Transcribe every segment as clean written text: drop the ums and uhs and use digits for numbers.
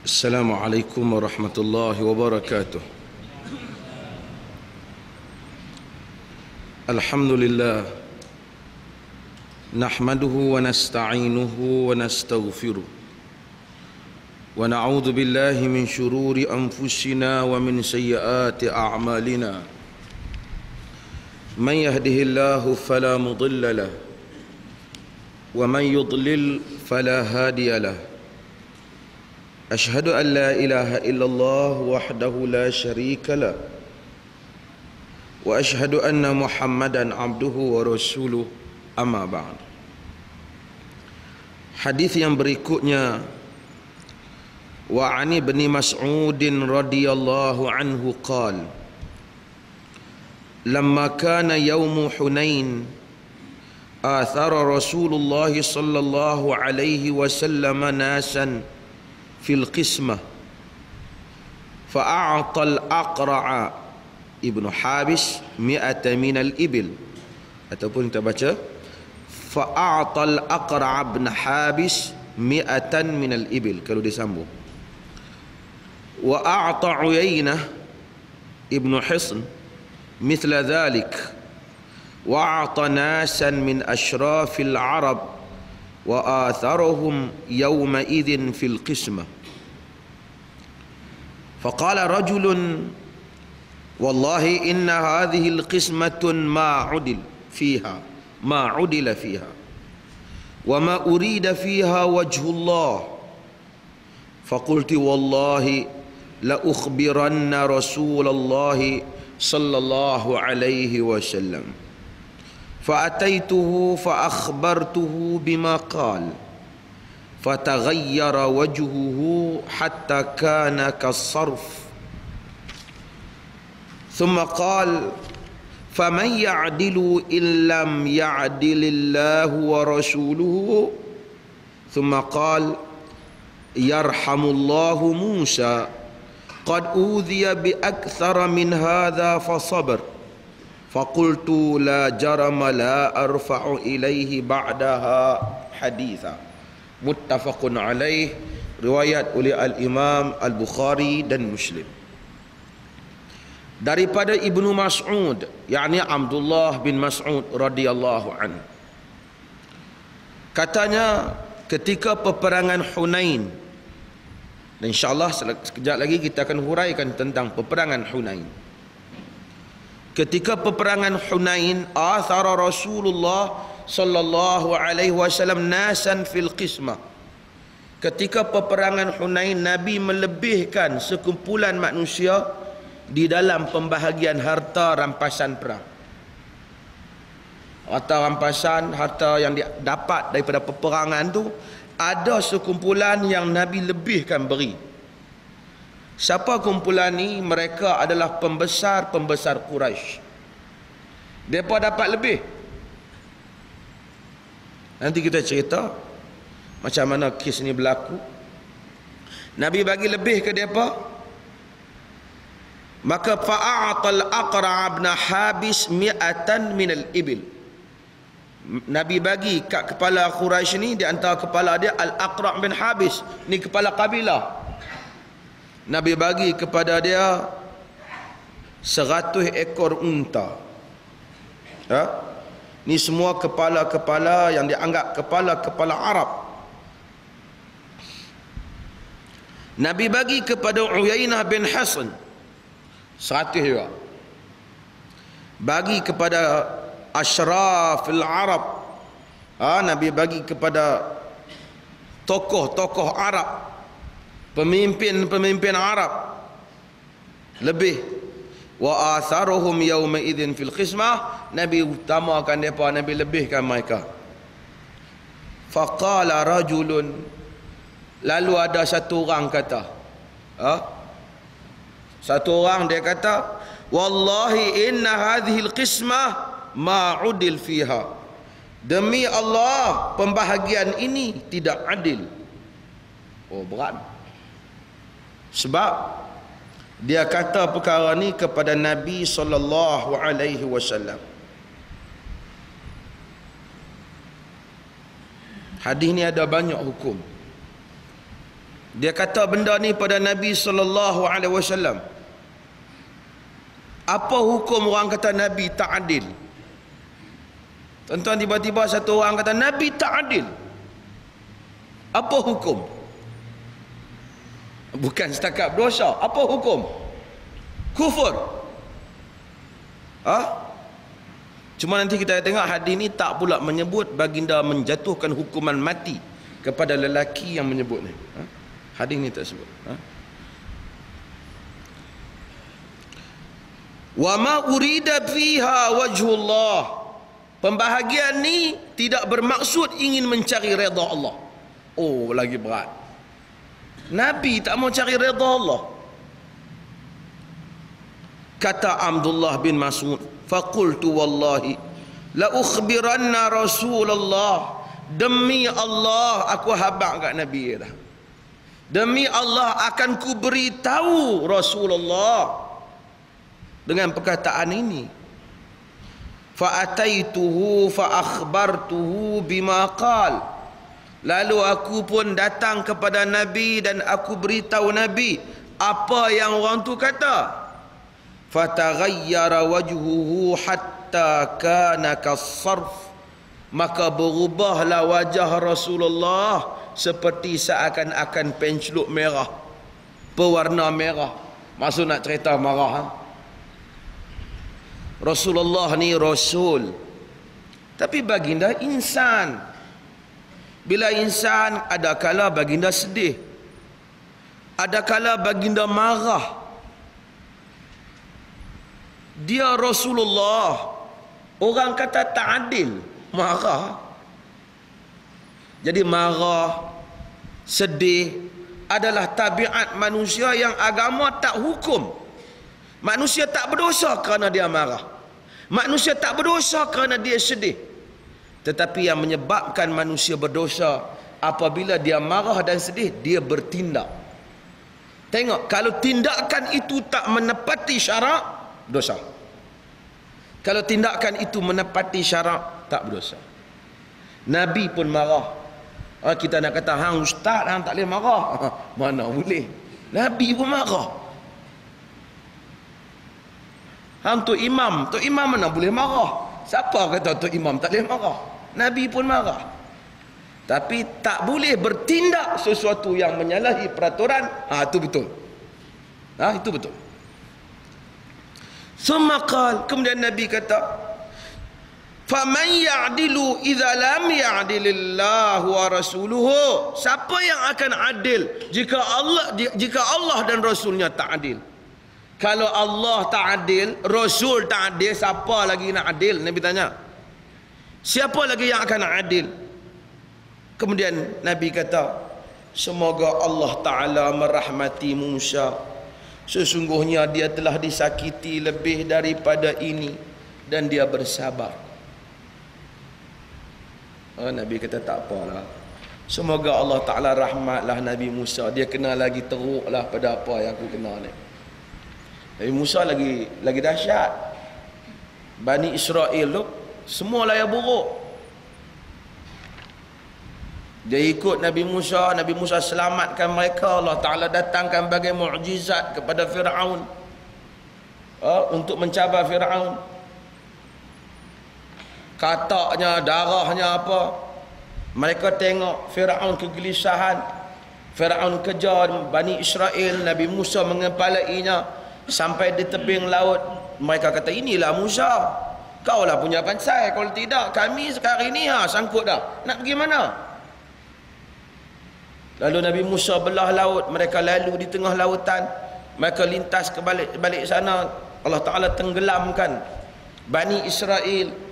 السلام عليكم ورحمة الله وبركاته. الحمد لله نحمده ونستعينه ونستغفره ونعوذ بالله من شرور أنفسنا ومن سيئات أعمالنا. من يهده الله فلا مضل له ومن يضلل فلا هادي له. أشهد أن لا إله إلا الله وحده لا شريك له وأشهد أن محمدا عبده ورسوله. Amma ba'd. Hadis yang berikutnya, wa 'ani ibn Mas'ud radhiyallahu anhu qala lamma kana yawm Hunain athara Rasulullah sallallahu alaihi wasallam nasan fil qismah fa'a'ta al-Aqra' ibn Habis mi'ata min al-ibil, ataupun kita baca fa'a'ta al-Aqra' ibn Habis mi'atan min al-ibil kalau disambung. Wa a'ta Uyainah ibn Hisn mithla dhalik wa a'ta nasan min ashrafil Arab wa atharahum yawma idhin fil qismah. Faqala rajulun wallahi inna hadhihi al-qismatun ma udila fiha wa ma urida fiha wajhullah. Faqulti wallahi la ukhbiranna Rasulullah sallallahu alaihi wasallam. فأتيته فأخبرته بما قال فتغير وجهه حتى كان كالصرف ثم قال فمن يعدل إن لم يعدل الله ورسوله ثم قال يرحم الله موسى قد أوذي بأكثر من هذا فصبر فقلت لا جرم لا أرفع إليه بعدها حديثا. متفق عليه. Riwayat oleh Al-Imam Al-Bukhari dan Muslim. Daripada Ibnu Mas'ud, yakni Abdullah bin Mas'ud radhiyallahu anhu, katanya ketika peperangan Hunain, dan insyaAllah sekejap lagi kita akan huraikan tentang peperangan Hunain. Ketika peperangan Hunain, athara Rasulullah sallallahu alaihi wasallam nasan fil qismah. Ketika peperangan Hunain, Nabi melebihkan sekumpulan manusia di dalam pembahagian harta rampasan perang. Harta yang didapat daripada peperangan tu, ada sekumpulan yang Nabi lebihkan beri. Siapa kumpulan ni? Mereka adalah pembesar-pembesar Quraisy. Mereka dapat lebih. Nanti kita cerita macam mana kes ni berlaku. Nabi bagi lebih ke mereka. Maka fa'a'ta al-Aqra' ibn Habis mi'atan min al-ibil. Nabi bagi kat kepala Quraisy ni, di antara kepala dia Al-Aqra' bin Habis, ni kepala kabilah. Nabi bagi kepada dia 100 ekor unta. Ni semua kepala-kepala yang dianggap kepala-kepala Arab. Nabi bagi kepada Uyainah bin Hisn 100 juga. Bagi kepada ashrafil Arab, Nabi bagi kepada tokoh-tokoh Arab, pemimpin-pemimpin Arab lebih. Wa atharuhum yawma idzin fil qismah, Nabi utamakan mereka, Nabi lebihkan mereka. Faqala rajulun, lalu ada satu orang kata, satu orang dia kata, wallahi inna hadhihi al-qismah ma udil fiha, demi Allah pembahagian ini tidak adil. Oh, berat. Sebab dia kata perkara ni kepada Nabi sallallahu alaihi wasallam. Hadis ni ada banyak hukum. Dia kata benda ni pada Nabi SAW. Apa hukum orang kata Nabi tak adil? Tuan-tuan, tiba-tiba satu orang kata Nabi tak adil. Apa hukum? Bukan setakat berdosa. Apa hukum? Kufur. Cuma nanti kita tengok hadis ni tak pula menyebut baginda menjatuhkan hukuman mati kepada lelaki yang menyebut ni. Hadis ni tak sebut. Wa ma urida fiha wajhullah. Pembahagian ni tidak bermaksud ingin mencari redha Allah. Oh, lagi berat. Nabi tak mau cari redha Allah. Kata Abdullah bin Mas'ud, faqultu wallahi la ukhbiranna Rasulullah. Demi Allah aku habaq kat Nabi dah. Demi Allah akan ku beritahu Rasulullah dengan perkataan ini. Fa ataituhu fa akhbartuhu bima qal. Lalu aku pun datang kepada Nabi dan aku beritahu Nabi apa yang orang tu kata. Fataghayyara wajhuhu hatta kana kas-sarf. Maka berubahlah wajah Rasulullah seperti seakan-akan penceluk merah, berwarna merah. Maksud nak cerita marah. Rasulullah ni Rasul, tapi baginda insan. Bila insan, ada kala baginda sedih, ada kala baginda marah. Dia Rasulullah, orang kata tak adil, marah. Jadi marah, sedih adalah tabiat manusia yang agama tak hukum. Manusia tak berdosa kerana dia marah. Manusia tak berdosa kerana dia sedih. Tetapi yang menyebabkan manusia berdosa apabila dia marah dan sedih, dia bertindak. Tengok, kalau tindakan itu tak menepati syarak, dosa. Kalau tindakan itu menepati syarak, tak berdosa. Nabi pun marah. Kita nak kata hang ustaz, hang tak boleh marah. Mana boleh. Nabi pun marah. Hang tu imam mana boleh marah? Siapa kata tu imam tak boleh marah? Nabi pun marah. Tapi tak boleh bertindak sesuatu yang menyalahi peraturan. Itu betul. Itu betul. Summa qal, kemudian Nabi kata, faman ya'dilu idza lam ya'dilillahu wa rasuluhu. Siapa yang akan adil jika Allah dan Rasulnya tak adil? Kalau Allah tak adil, Rasul tak adil, siapa lagi nak adil? Nabi tanya. Siapa lagi yang akan adil? Kemudian Nabi kata, semoga Allah Ta'ala merahmati Musa. Sesungguhnya dia telah disakiti lebih daripada ini dan dia bersabar. Nabi kata tak apalah. Semoga Allah Ta'ala rahmatlah Nabi Musa. Dia kena lagi teruklah pada apa yang aku kena ni. Nabi Musa lagi dahsyat. Bani Israel tu semua layak buruk. Dia ikut Nabi Musa selamatkan mereka. Allah Ta'ala datangkan bagai mukjizat kepada Fir'aun untuk mencabar Fir'aun. Kataknya, darahnya apa. Mereka tengok Fir'aun kegelisahan. Fir'aun kejar Bani Israel. Nabi Musa mengepalainya sampai di tebing laut. Mereka kata, inilah Musa, kaulah punya pansai. Kalau tidak, kami sekarang ini sangkut dah. Nak pergi mana? Lalu Nabi Musa belah laut. Mereka lalu di tengah lautan. Mereka lintas ke balik sana. Allah Ta'ala tenggelamkan Bani Israel.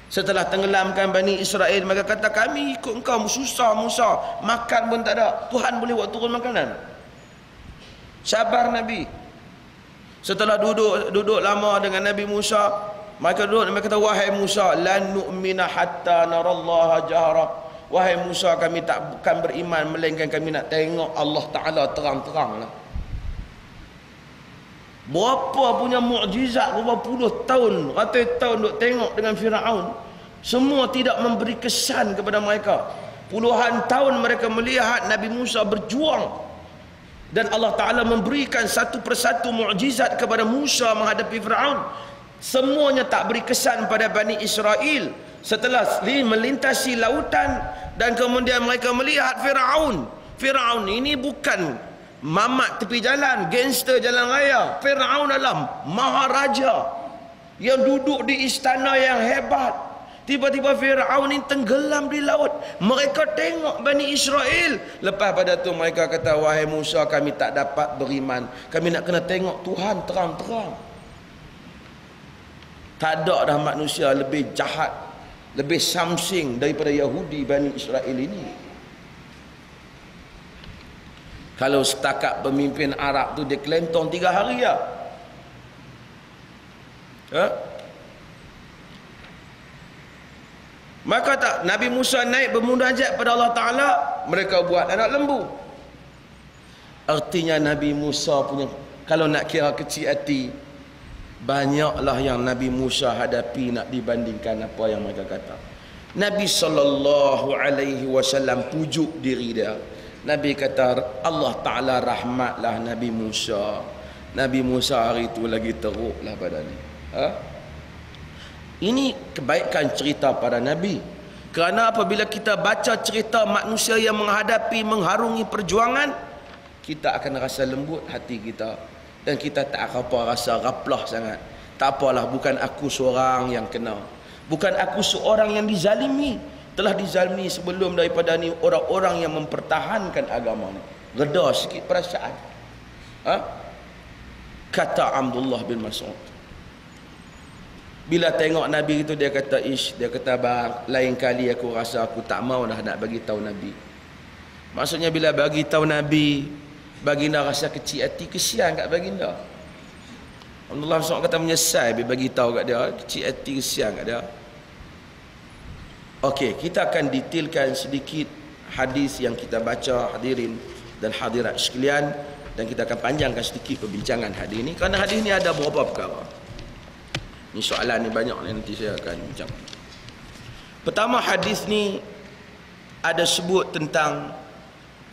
Setelah tenggelamkan Bani Israel, mereka kata, kami ikut engkau, susah Musa, makan pun tak ada. Tuhan boleh buat turun makanan? Sabar Nabi. Setelah duduk lama dengan Nabi Musa, mereka kata, wahai Musa, lan nu'mina hatta narallaha jahra. Wahai Musa, kami tak bukan beriman melainkan kami nak tengok Allah Ta'ala terang-terang lah. Berapa punya mukjizat, berapa puluh tahun, ratus tahun duk tengok dengan Firaun, semua tidak memberi kesan kepada mereka. Puluhan tahun mereka melihat Nabi Musa berjuang Dan Allah Ta'ala memberikan satu persatu mukjizat kepada Musa menghadapi Fir'aun. Semuanya tak beri kesan pada Bani Israel. Setelah melintasi lautan dan kemudian mereka melihat Fir'aun. Fir'aun ini bukan mamat tepi jalan, gangster jalan raya. Fir'aun adalah maharaja yang duduk di istana yang hebat. Tiba-tiba Fir'aun ini tenggelam di laut. Mereka tengok Bani Israel. Lepas pada tu mereka kata, wahai Musa, kami tak dapat beriman. Kami nak kena tengok Tuhan terang-terang. Tak ada dah manusia lebih jahat, lebih samsing daripada Yahudi Bani Israel ini. Kalau setakat pemimpin Arab tu dia kelentong 3 hari ya. Maka tak Nabi Musa naik bermunajat pada Allah Ta'ala, mereka buat anak lembu. Artinya Nabi Musa punya, kalau nak kira kecil hati, banyaklah yang Nabi Musa hadapi nak dibandingkan apa yang mereka kata. Nabi SAW pujuk diri dia. Nabi kata, Allah Ta'ala rahmatlah Nabi Musa. Nabi Musa hari itu lagi teruklah badannya. Ini kebaikan cerita para Nabi. Kerana apabila kita baca cerita manusia yang menghadapi, mengharungi perjuangan, kita akan rasa lembut hati kita. Dan kita tak apa rasa raplah sangat. Tak apalah, bukan aku seorang yang kena. Bukan aku seorang yang dizalimi. Telah dizalimi sebelum daripada ni orang-orang yang mempertahankan agama ni. Reda sikit perasaan. Kata Abdullah bin Mas'ud. Bila tengok Nabi itu dia kata, dia kata, bang, lain kali aku rasa aku tak mau dah nak bagi tahu Nabi. Maksudnya bila bagi tahu Nabi, baginda rasa kecil hati, kesian kat baginda. Allah SWT kata menyesal bila bagi tahu kat dia, kecil hati, kesian kat dia. Okey, kita akan detailkan sedikit hadis yang kita baca, hadirin dan hadirat sekalian, dan kita akan panjangkan sedikit perbincangan hadis ini kerana hadis ini ada beberapa perkara. Ini soalan ni banyak nanti saya akan bincang. Pertama, hadis ni ada sebut tentang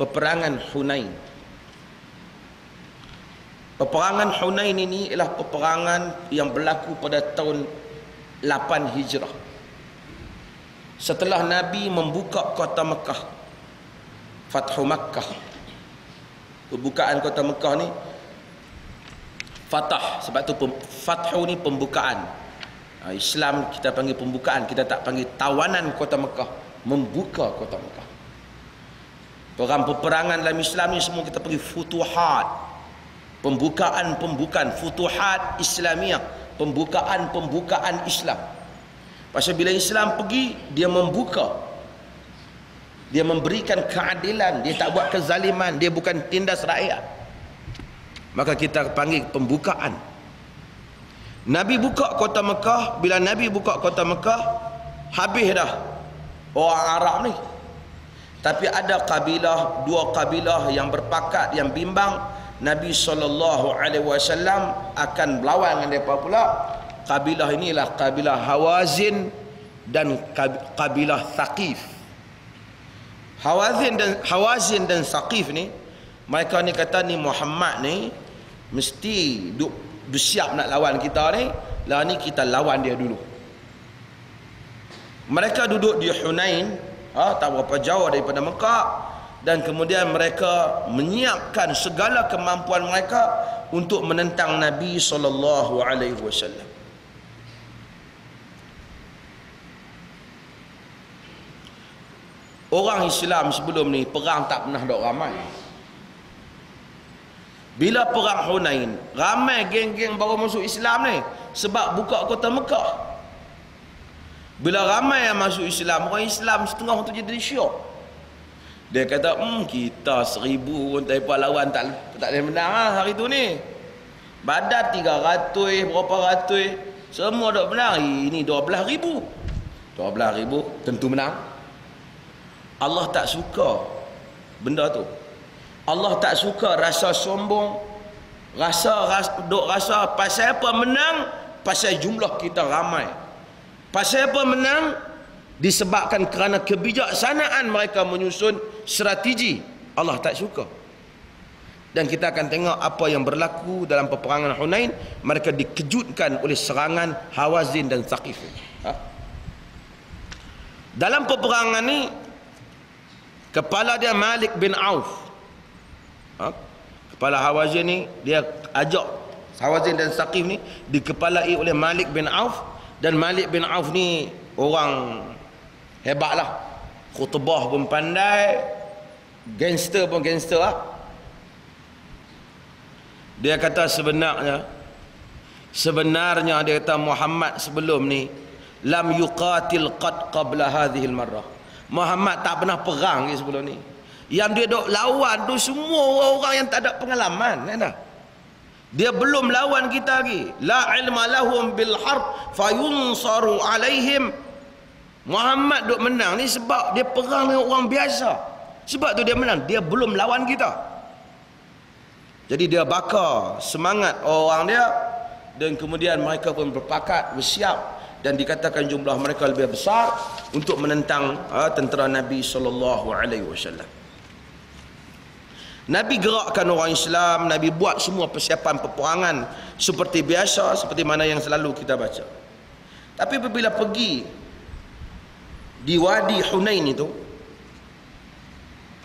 peperangan Hunain. Peperangan Hunain ini ialah peperangan yang berlaku pada tahun 8 Hijrah. Setelah Nabi membuka kota Mekah, Fathu Makkah. Pembukaan kota Mekah ni Fatah, sebab tu Fathu ni pembukaan. Islam kita panggil pembukaan, kita tak panggil tawanan kota Mekah, membuka kota Mekah. Peperangan dalam Islam ni semua kita panggil futuhat. Pembukaan futuhat Islamiah, pembukaan Islam. Pasal bila Islam pergi, dia membuka. Dia memberikan keadilan, dia tak buat kezaliman, dia bukan tindas rakyat. Maka kita panggil pembukaan. Nabi buka kota Mekah. Bila Nabi buka kota Mekah, habis dah orang Arab ni. Tapi ada kabilah, 2 kabilah yang berpakat, yang bimbang. Nabi SAW akan berlawan dengan mereka pula. Kabilah inilah kabilah Hawazin dan kabilah Thaqif. Hawazin dan Thaqif ni, mereka ni kata ni Muhammad ni mesti duk siap nak lawan kita ni. Lah ni kita lawan dia dulu. Mereka duduk di Hunain, tak berapa jauh daripada Mekah, dan kemudian mereka menyiapkan segala kemampuan mereka untuk menentang Nabi SAW. Orang Islam sebelum ni perang tak pernah dok ramai. Bila perang Hunain, ramai geng-geng baru masuk Islam ni sebab buka kota Mekah. Bila ramai yang masuk Islam, orang Islam setengah tu jadi syok. Dia kata, kita 1000 pun tak apa lawan, tak boleh menang hari tu ni. Badar 300, berapa ratus, semua dok menang. Ini 12,000. 12,000 tentu menang. Allah tak suka benda tu. Allah tak suka rasa sombong, rasa pasal apa menang? Pasal jumlah kita ramai. Pasal apa menang? Disebabkan kerana kebijaksanaan mereka menyusun strategi. Allah tak suka. Dan kita akan tengok apa yang berlaku dalam peperangan Hunain. Mereka dikejutkan oleh serangan Hawazin dan Thaqif. Dalam peperangan ni, kepala dia Malik bin Auf. Kepala Hawazin ni, dia ajak Hawazin dan Thaqif ni dikepalai oleh Malik bin Auf. Dan Malik bin Auf ni orang hebat lah. Khutbah pun pandai, gangster pun gangster lah. Dia kata sebenarnya dia kata Muhammad sebelum ni lam yuqatil qad qabla hadhihi al-marrah. Muhammad tak pernah perang lagi sebelum ni. Yang dia dok lawan tu semua orang-orang yang tak ada pengalaman, kan? Dia belum lawan kita lagi. La ilma lahum bil harb fayunsaru alaihim. Muhammad dok menang ni sebab dia perang dengan orang biasa. Sebab tu dia menang. Dia belum lawan kita. Jadi dia bakar semangat orang dia, dan kemudian mereka pun berpakat, bersiap, dan dikatakan jumlah mereka lebih besar untuk menentang tentera Nabi SAW. Nabi gerakkan orang Islam, Nabi buat semua persiapan peperangan seperti biasa, seperti mana yang selalu kita baca. Tapi apabila pergi di Wadi Hunain itu,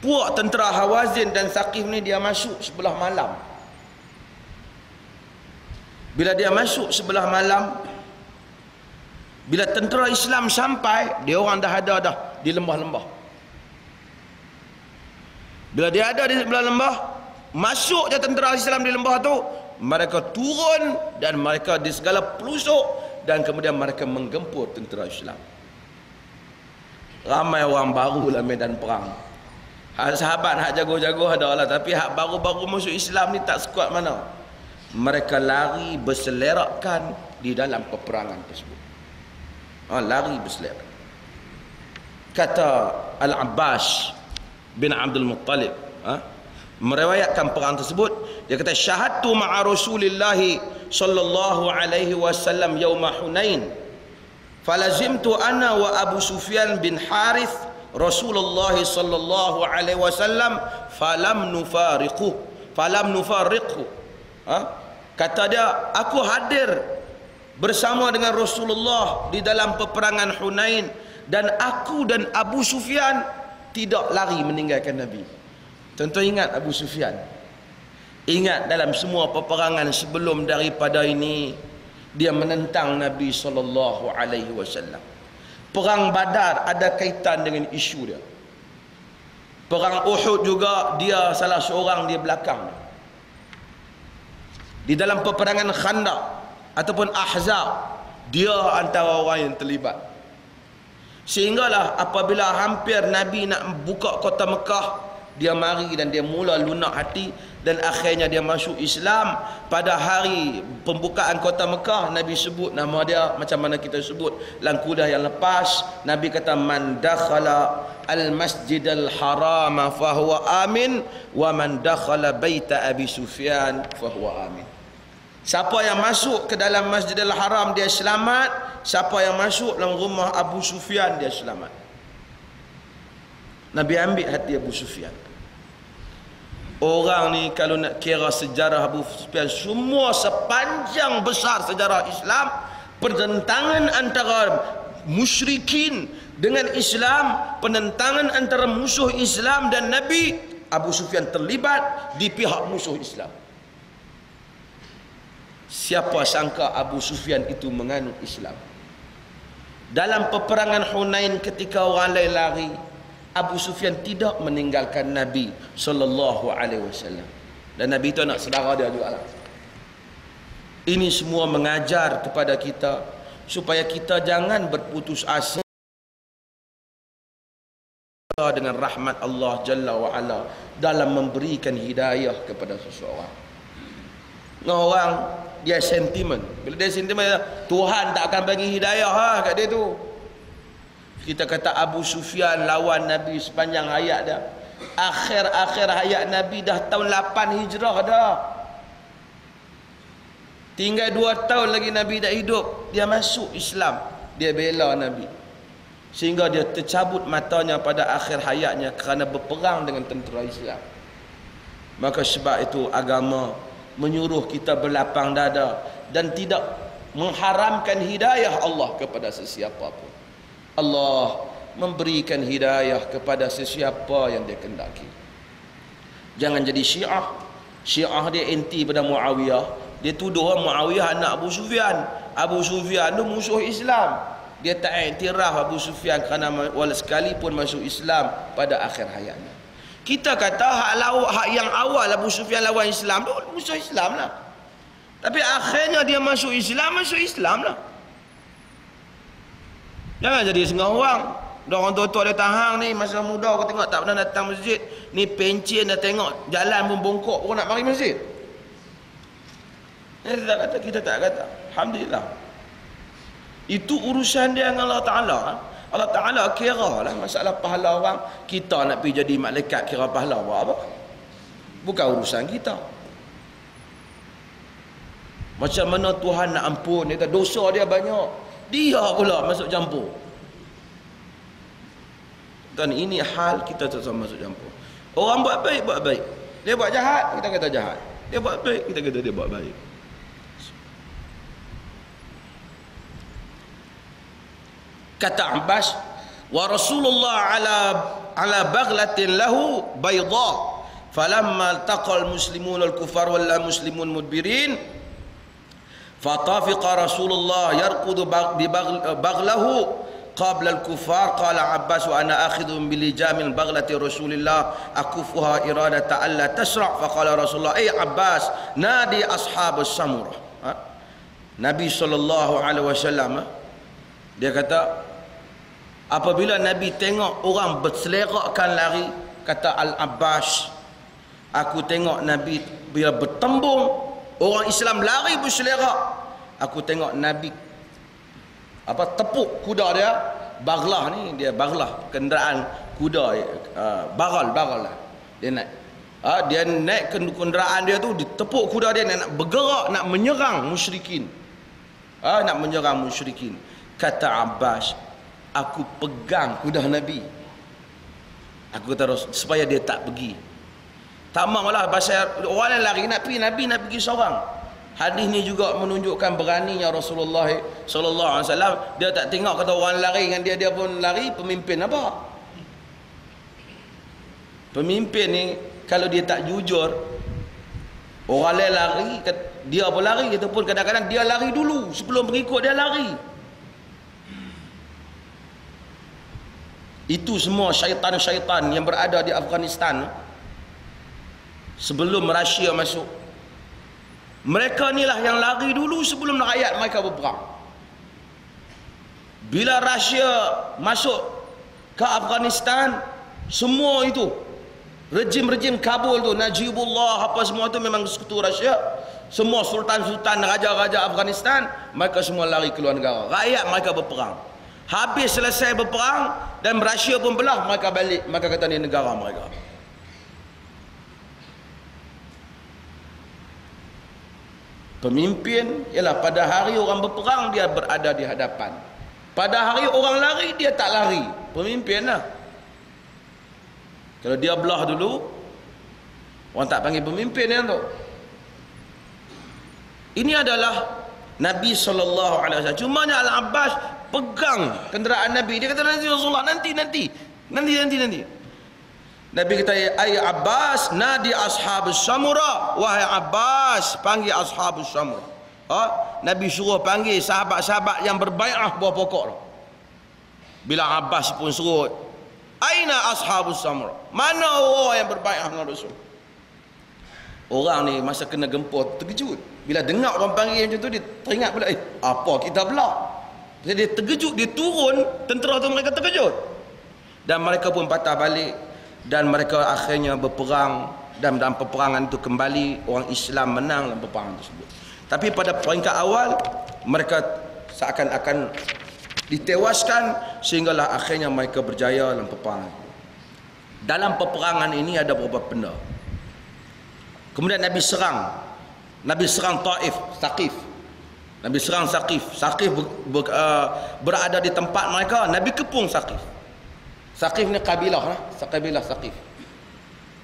puak tentera Hawazin dan Thaqif ni dia masuk sebelah malam. Bila dia masuk sebelah malam, bila tentera Islam sampai, dia orang dah ada dah di lembah-lembah. Bila dia ada di sebelah lembah, masuk je tentera Islam di lembah tu, mereka turun dan mereka di segala pelosok, dan kemudian mereka menggempur tentera Islam. Ramai orang baru dalam medan perang. Sahabat hak jago-jago ada lah, tapi hak baru-baru masuk Islam ni tak sekuat mana. Mereka lari berselerakkan di dalam peperangan tersebut. Lari berselerak. Kata Al-Abbas bin Abdul Muttalib, meriwayatkan perang tersebut, dia kata syahadtu ma'a Rasulillah sallallahu alaihi wasallam yauma Hunain falazimtu ana wa Abu Sufyan bin Harith Rasulullah sallallahu alaihi wasallam falam nufariqu. Kata dia, aku hadir bersama dengan Rasulullah di dalam peperangan Hunain, dan aku dan Abu Sufyan tidak lari meninggalkan Nabi. Tentu ingat Abu Sufyan. Ingat dalam semua peperangan sebelum daripada ini, dia menentang Nabi sallallahu alaihi wasallam. Perang Badar ada kaitan dengan isu dia. Perang Uhud juga dia salah seorang di belakang. Di dalam peperangan Khandaq ataupun Ahzab, dia antara orang yang terlibat. Sehinggalah apabila hampir Nabi nak buka kota Mekah, dia mari dan dia mula lunak hati, dan akhirnya dia masuk Islam. Pada hari pembukaan kota Mekah, Nabi sebut nama dia macam mana kita sebut dalam kuliah yang lepas. Nabi kata man dakhala al-masjidal haram fahuwa amin, wa man dakhala baita Abi Sufyan fahuwa amin. Siapa yang masuk ke dalam Masjidil Haram dia selamat, siapa yang masuk dalam rumah Abu Sufyan dia selamat. Nabi ambil hati Abu Sufyan. Orang ni kalau nak kira sejarah Abu Sufyan, semua sepanjang besar sejarah Islam, pertentangan antara musyrikin dengan Islam, penentangan antara musuh Islam dan Nabi, Abu Sufyan terlibat di pihak musuh Islam. Siapa sangka Abu Sufyan itu menganut Islam. Dalam peperangan Hunain ketika orang lain lari, Abu Sufyan tidak meninggalkan Nabi sallallahu alaihi wasallam. Dan Nabi itu anak saudara dia juga lah. Ini semua mengajar kepada kita supaya kita jangan berputus asa dengan rahmat Allah Jalla wa Ala dalam memberikan hidayah kepada seseorang. Orang dia sentimen. Bila dia sentimen, Tuhan tak akan bagi hidayah kat dia tu. Kita kata Abu Sufyan lawan Nabi sepanjang hayat dah. Akhir-akhir hayat Nabi dah tahun 8 Hijrah dah. Tinggal 2 tahun lagi Nabi dah hidup, dia masuk Islam, dia bela Nabi. Sehingga dia tercabut matanya pada akhir hayatnya kerana berperang dengan tentera Islam. Maka sebab itu agama menyuruh kita berlapang dada dan tidak mengharamkan hidayah Allah kepada sesiapa pun. Allah memberikan hidayah kepada sesiapa yang dia kehendaki. Jangan jadi Syiah. Syiah dia anti pada Muawiyah. Dia tuduh Muawiyah anak Abu Sufyan. Abu Sufyan tu musuh Islam. Dia tak iktiraf Abu Sufyan kerana sekalipun masuk Islam pada akhir hayatnya. Kita kata hak yang awal Abu Sufyan lawan Islam tu musuh Islam lah. Tapi akhirnya dia masuk Islam lah. Jangan jadi setengah orang. Orang tua-tua dia tahan ni, masa muda kau tengok tak pernah datang masjid. Ni pencen dah tengok jalan pun bongkok pun nak mari masjid. Kita tak kata. Alhamdulillah. Itu urusan dia dengan Allah Ta'ala. Allah Ta'ala kira lah masalah pahala orang. Kita nak pergi jadi malaikat kira pahala apa? Bukan urusan kita. Macam mana Tuhan nak ampun, dia kata dosa dia banyak, dia pula masuk campur. Dan ini hal kita tak sama masuk campur. Orang buat baik, dia buat jahat, kita kata jahat. Dia buat baik, kita kata dia buat baik. Kata Abbas, wa Rasulullah ala baghlatin lahu bayda falamma altaqal muslimun al-kufar wal muslimun mudbirin fatafiqa Rasulullah yarqudu bi baghlahu qabla al-kufar qala Abbas wa ana akhidhum bil jamil baghlati Rasulillah akufuha iradata alla tasra' faqala Rasulullah ay Abbas nadi ashabus samurah. Nabi sallallahu alaihi wasallam dia kata apabila Nabi tengok orang berselerakkan lari, kata Al-Abbas, aku tengok Nabi bila bertembung orang Islam lari berselerak, aku tengok Nabi tepuk kuda dia, baghlah ni dia baghlah kenderaan kuda, bagal lah dia naik. Dia naik kenderaan dia tu, ditepuk kuda dia nak bergerak nak menyerang musyrikin. Nak menyerang musyrikin. Kata Abbas, aku pegang kuda Nabi. Aku kata supaya dia tak pergi. Tak maulah pasal orang yang lari nak pergi, Nabi nak pergi seorang. Hadis ni juga menunjukkan beraninya Rasulullah sallallahu alaihi wasallam. Dia tak tengok kata orang lari dengan dia pun lari, pemimpin apa? Pemimpin ni kalau dia tak jujur, orang lain lari, dia pun lari, ataupun kadang-kadang dia lari dulu sebelum pengikut dia lari. Itu semua syaitan-syaitan yang berada di Afghanistan sebelum Rusia masuk. Mereka inilah yang lari dulu sebelum rakyat mereka berperang. Bila Rusia masuk ke Afghanistan, semua itu rejim-rejim Kabul tu, Najibullah apa semua tu memang sekutu Rusia. Semua sultan-sultan, raja-raja Afghanistan, mereka semua lari keluar negara. Rakyat mereka berperang. Habis selesai berperang dan Rusia pun belah, mereka balik, mereka kata ni negara mereka. Pemimpin ialah pada hari orang berperang dia berada di hadapan. Pada hari orang lari dia tak lari. Pemimpin lah. Kalau dia belah dulu, orang tak panggil pemimpin dia tu. Ini adalah Nabi SAW. Cumanya Al-Abbas pegang kenderaan Nabi. Dia kata nanti Rasulullah nanti. Nabi kata ay Abbas nadi ashabus samura, wahai Abbas panggil ashabus samura. Nabi suruh panggil sahabat-sahabat yang berbai'ah bawah pokok tu. Bila Abbas pun suruh, aina ashabus samura, mana orang yang berbai'ah dengan Rasul? Orang ni masa kena gempur terkejut. Bila dengar orang panggil macam tu, dia teringat pula, apa kita pula? Jadi dia terkejut, dia turun, tentera tu mereka terkejut. Dan mereka pun patah balik. Dan mereka akhirnya berperang. Dan dalam peperangan itu kembali orang Islam menang dalam peperangan tersebut. Tapi pada peringkat awal, mereka seakan-akan ditewaskan, sehinggalah akhirnya mereka berjaya dalam peperangan. Dalam peperangan ini ada beberapa benda. Kemudian Nabi serang Taif, Saqif. Nabi serang Saqif. Saqif berada di tempat mereka, Nabi kepung Saqif. Saqif ni kabilah lah, kabilah Saqif.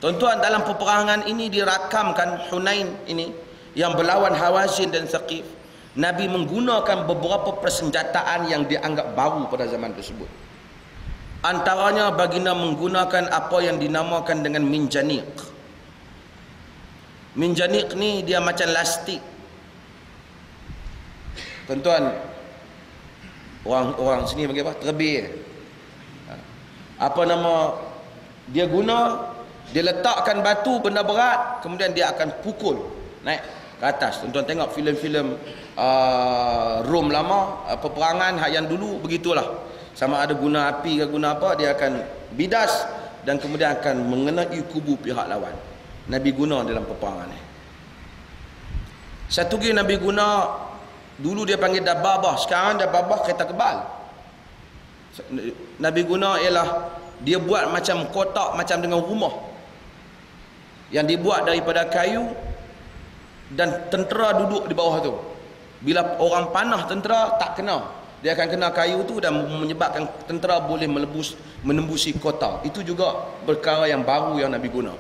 Tuan-tuan, dalam peperangan ini dirakamkan Hunain ini yang berlawan Hawazin dan Thaqif. Nabi menggunakan beberapa persenjataan yang dianggap baru pada zaman tersebut. Antaranya baginda menggunakan apa yang dinamakan dengan minjaniq. Minjaniq ni dia macam lastik. Tuan-tuan, orang sini panggil apa? Terbih. Apa nama dia guna? Dia letakkan batu benda berat, kemudian dia akan pukul naik ke atas. Tuan-tuan tengok filem-filem Rom lama, peperangan yang dulu begitulah. Sama ada guna api ke guna apa, dia akan bidas dan kemudian akan mengenai kubu pihak lawan. Nabi guna dalam peperangan ni. Satu lagi Nabi guna, dulu dia panggil dababah, sekarang dababah kereta kebal. Nabi guna ialah dia buat macam kotak, macam dengan rumah yang dibuat daripada kayu, dan tentera duduk di bawah tu. Bila orang panah tentera tak kena, dia akan kena kayu tu dan menyebabkan tentera boleh menembusi kota. Itu juga perkara yang baru yang Nabi guna.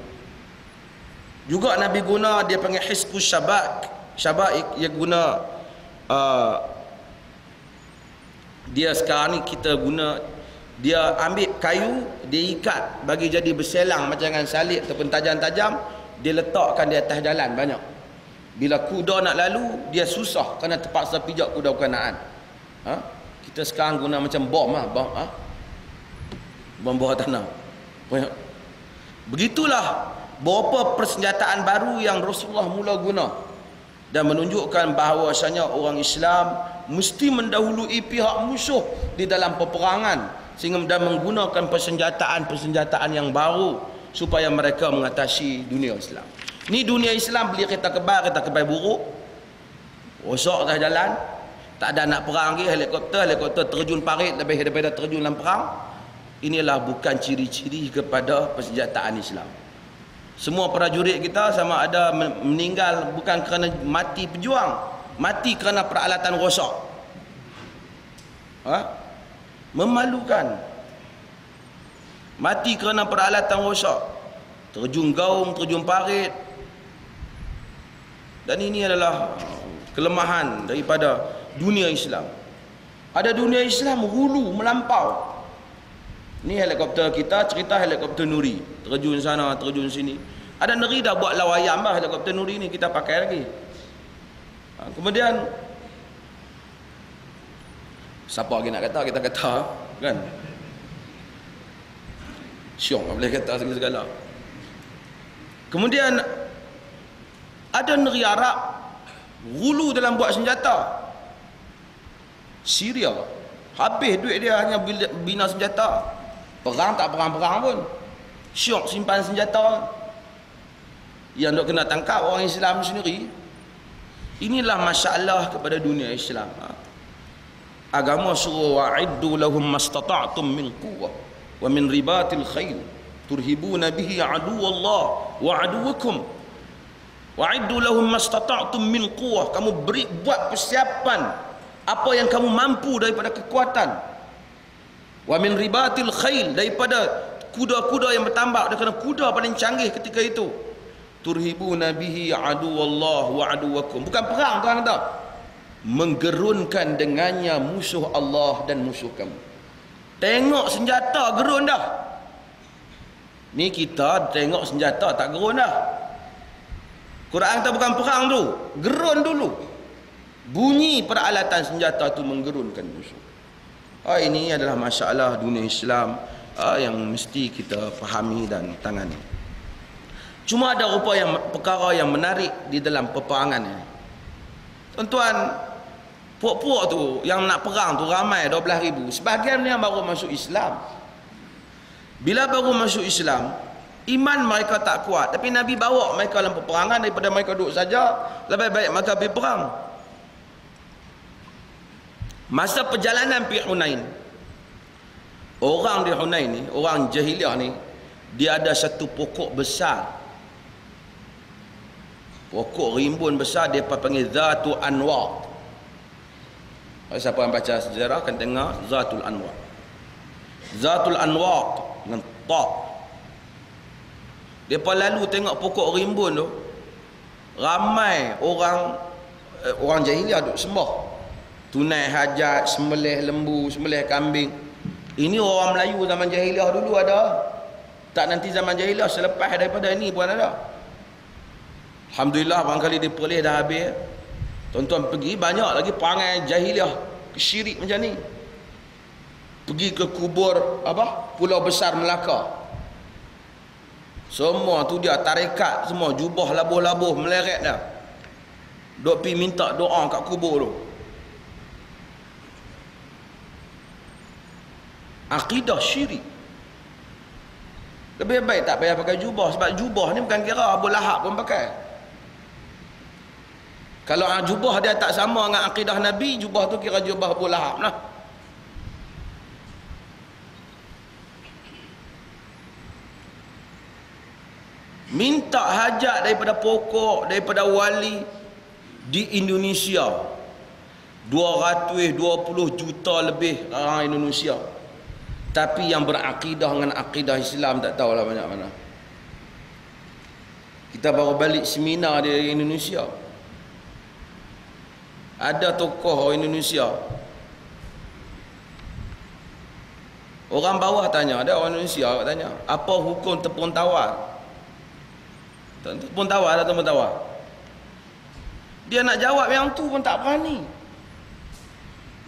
Juga Nabi guna dia panggil hisbus syabaik, dia guna dia sekarang ni kita guna, dia ambil kayu, dia ikat bagi jadi berselang macam dengan salib ataupun tajam-tajam, dia letakkan di atas jalan banyak. Bila kuda nak lalu, dia susah kerana terpaksa pijak kuda berkenaan. Kita sekarang guna macam bom bom bawah tanah. Begitulah beberapa persenjataan baru yang Rasulullah mula guna, dan menunjukkan bahawasanya orang Islam mesti mendahului pihak musuh di dalam peperangan, sehingga dan menggunakan persenjataan yang baru supaya mereka mengatasi dunia Islam. Ni dunia Islam beli kereta kebal buruk, rosak atas jalan, tak ada nak perang lagi, helikopter terjun parit lebih daripada terjun dalam perang. Inilah bukan ciri-ciri kepada persenjataan Islam. Semua prajurit kita sama ada meninggal bukan kerana mati pejuang, mati kerana peralatan rosak. Memalukan. Mati kerana peralatan rosak, terjun gaung, terjun parit. Dan ini adalah kelemahan daripada dunia Islam. Ada dunia Islam hulu melampau. Ni helikopter kita, cerita helikopter Nuri, terjun sana, terjun sini. Ada negeri dah buat lawayam lah helikopter Nuri ni, kita pakai lagi. Kemudian siapa lagi nak kata, kita kata kan, syok tak boleh kata segala-segala. Kemudian ada negeri Arab hulu dalam buat senjata. Syria habis duit dia hanya bina senjata. Perang tak perang-perang pun, syok simpan senjata. Yang dok kena tangkap orang Islam sendiri. Inilah masalah kepada dunia Islam. Agama suruh wa'iddu lahum mastata'tum min quwwah wa min ribatil khail turhibuna bihi aduwallah wa aduwakum. Wa'iddu lahum mastata'tum min quwwah, kamu buat persiapan apa yang kamu mampu daripada kekuatan. Wa min ribatil khail, daripada kuda-kuda yang bertambak, kerana kuda paling canggih ketika itu. Turhibuna bihi aduwallah wa aduwakum. Bukan perang, tuan kata, menggerunkan dengannya musuh Allah dan musuh kamu. Tengok senjata gerun dah. Ni kita tengok senjata tak gerun dah. Quran kata bukan perang tu, gerun dulu. Bunyi peralatan senjata tu menggerunkan musuh. Ini adalah masalah dunia Islam yang mesti kita fahami dan tangani. Cuma ada perkara yang menarik di dalam peperangan ini. Tuan-tuan, puak-puak tu yang nak perang tu ramai 12,000. Sebahagian yang baru masuk Islam. Bila baru masuk Islam, iman mereka tak kuat, tapi Nabi bawa mereka dalam peperangan. Daripada mereka duduk saja, lebih baik mereka pergi perang. Masa perjalanan pergi Hunain, orang di Hunain ni, orang jahiliah ni, dia ada satu pokok besar, pokok rimbun besar, dia panggil Zatul Anwar. Siapa yang baca sejarah akan dengar Zatul Anwar. Zatul Anwar dengan ta. Depa lalu tengok pokok rimbun tu, ramai orang jahiliah duk sembah. Tunai hajat, sembelih lembu, sembelih kambing. Ini orang Melayu zaman jahiliah dulu ada. Tak nanti zaman jahiliah, selepas daripada ini pun ada. Alhamdulillah barangkali dia perlih dah habis. Tuan-tuan pergi, banyak lagi perangai jahiliah syirik macam ni. Pergi ke kubur Pulau Besar Melaka. Semua tu dia tarekat, semua jubah labuh-labuh meleret dah. Dok pi minta doa kat kubur tu. Akidah syirik. Lebih baik tak payah pakai jubah, sebab jubah ni bukan kira Abu Lahab pun pakai. Kalau jubah dia tak sama dengan akidah Nabi, jubah tu kira jubah Abu Lahab lah. Minta hajat daripada pokok, daripada wali di Indonesia 220 juta lebih orang Indonesia. Tapi yang berakidah dengan akidah Islam tak tahulah banyak mana. Kita baru balik seminar di Indonesia. Ada tokoh Indonesia. Orang bawah tanya, ada orang Indonesia tanya, apa hukum tepung tawar? Tepung tawar atau tepung tawar? Dia nak jawab yang tu pun tak berani.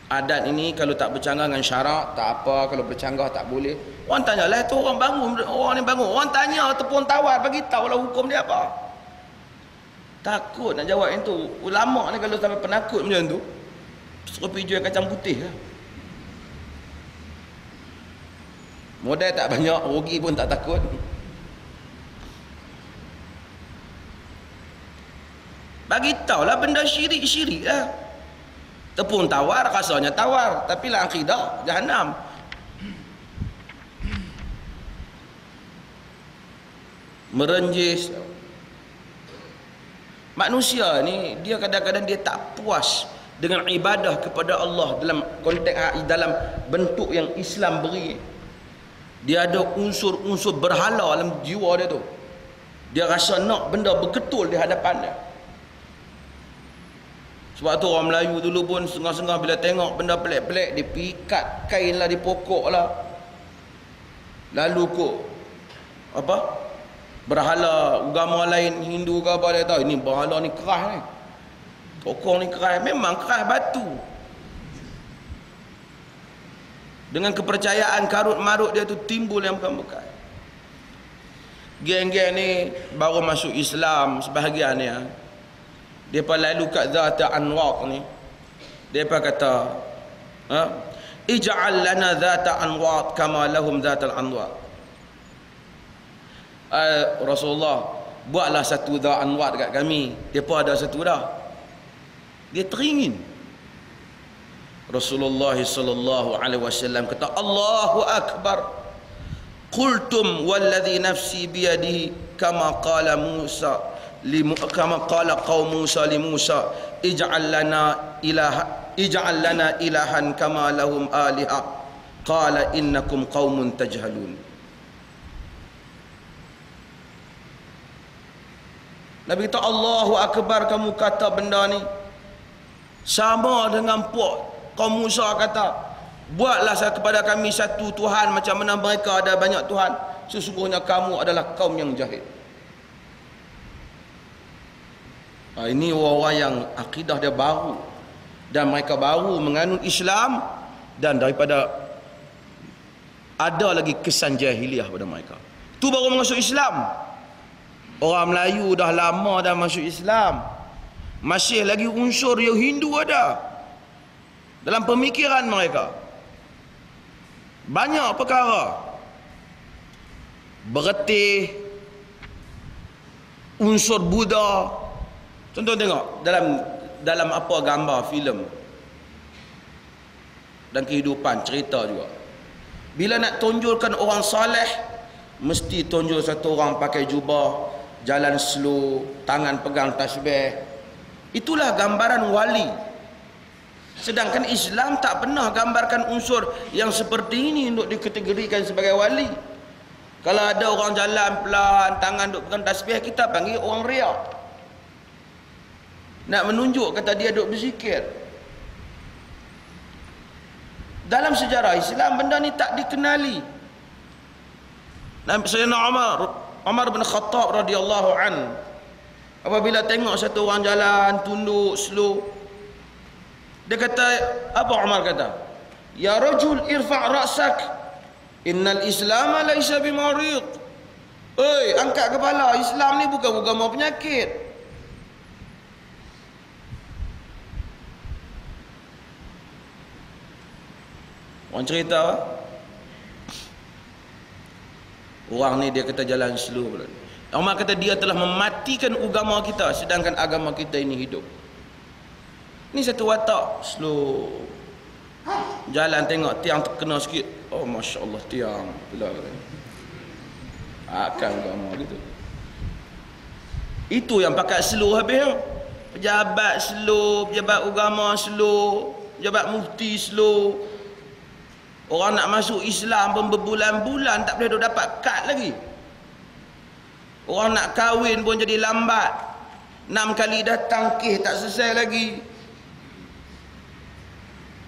Adat ini kalau tak bercanggah dengan syarak tak apa, kalau bercanggah tak boleh. Orang tanya lah, tu orang bangun, orang ni bangun, orang tanya tepung tawar, bagi tahulah hukum dia apa. Takut nak jawab yang tu. Ulama ni kalau sampai penakut macam tu, suruh pergi jual kacang putih lah. Modal tak banyak, rugi pun tak takut. Bagi tahulah benda syirik-syirik lah. Tepung tawar rasanya tawar, tapi lah akidah Jahannam. Merenjis. Manusia ni dia kadang-kadang dia tak puas dengan ibadah kepada Allah dalam konteks, dalam bentuk yang Islam beri. Dia ada unsur-unsur berhala dalam jiwa dia tu. Dia rasa nak benda berketul di hadapan dia. Sebab tu orang Melayu dulu pun sengah-sengah bila tengok benda pelik-pelik, dia pikat kain lah di pokok lah. Lalu kok berhala agama lain, Hindu ke apa, dia tahu ini berhala ni keras ni, pokok ni keras, memang keras batu. Dengan kepercayaan karut-marut dia tu timbul yang bukan-bukan. Geng-geng ni baru masuk Islam sebahagian ni, depa lalu kat Zat Anwar ni, depa kata ij'al lana Zat Anwar kama lahum Zat Anwar. Rasulullah, buatlah satu Zat Anwar dekat kami, depa ada satu dah. Dia teringin. Rasulullah sallallahu alaihi wasallam kata, Allahu akbar, qultum walladhi nafsi biyadihi kama qala Musa kama qala qaum Musa li Musa ij'al lana ilahan kama lahum aliha qala innakum qaumun tajhalun. Nabi kata, Allahu akbar, kamu kata benda ni sama dengan puak kaum Musa kata, buatlah kepada kami satu Tuhan macam mana mereka ada banyak Tuhan, sesungguhnya kamu adalah kaum yang jahil. Ini orang-orang yang akidah dia baru dan mereka baru menganut Islam, dan daripada ada lagi kesan jahiliah pada mereka. Tu baru masuk Islam. Orang Melayu dah lama dah masuk Islam, masih lagi unsur yang Hindu ada dalam pemikiran mereka. Banyak perkara bergetih, unsur Buddha. Contoh tengok dalam apa gambar filem dan kehidupan cerita juga. Bila nak tonjolkan orang soleh, mesti tonjol satu orang pakai jubah, jalan slow, tangan pegang tasbih. Itulah gambaran wali. Sedangkan Islam tak pernah gambarkan unsur yang seperti ini untuk dikategorikan sebagai wali. Kalau ada orang jalan pelan, tangan duk pegang tasbih, kita panggil orang riak. Nak menunjuk kata dia duk berzikir. Dalam sejarah Islam benda ni tak dikenali. Sayyidina Umar bin Khattab radhiyallahu an, apabila tengok satu orang jalan tunduk slow, dia kata, apa Umar kata? Ya rajul irfa' ra'sak, innal Islam laisa bimarid. Oi, angkat kepala, Islam ni bukan agama penyakit. Orang cerita, orang ni dia kata jalan slow. Umar kata dia telah mematikan agama kita, sedangkan agama kita ini hidup. Ni satu watak slow. Jalan tengok tiang terkena sikit, oh Masya Allah tiang pula. Akan agama gitu. Itu yang pakai slow habis. Pejabat slow, pejabat agama slow, pejabat mufti slow. Orang nak masuk Islam pun berbulan-bulan tak boleh dapat kad lagi. Orang nak kahwin pun jadi lambat. 6 kali datang kes tak selesai lagi.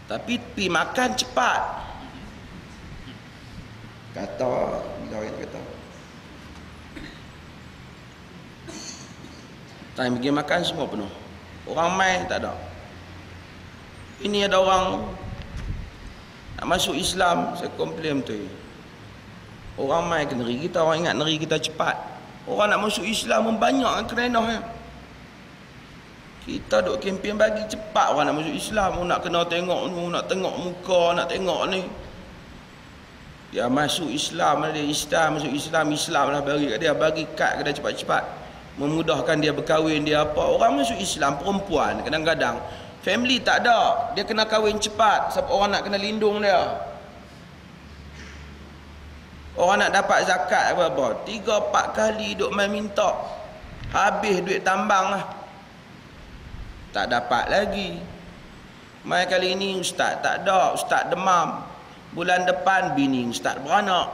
Tapi pi makan cepat. Kata, kata. Time pergi makan semua penuh. Orang main tak ada. Ini ada orang nak masuk Islam, saya komplain betul. Orang main ke negeri kita, orang ingat negeri kita cepat. Orang nak masuk Islam pun banyak kan kerenah. Kita duk kempen bagi cepat orang nak masuk Islam. Nak kena tengok ni, nak tengok muka, nak tengok ni. Dia masuk Islam, dia Islam, masuk Islam, Islam lah bagi kat dia. Bagi kad ke dia cepat-cepat. Memudahkan dia berkahwin, dia apa. Orang masuk Islam, perempuan kadang-kadang family tak ada. Dia kena kahwin cepat. Sebab orang nak kena lindung dia. Orang nak dapat zakat apa-apa 3-4 kali duk main minta. Habis duit tambang lah. Tak dapat lagi. Mai kali ini ustaz tak ada, ustaz demam. Bulan depan bini ustaz beranak.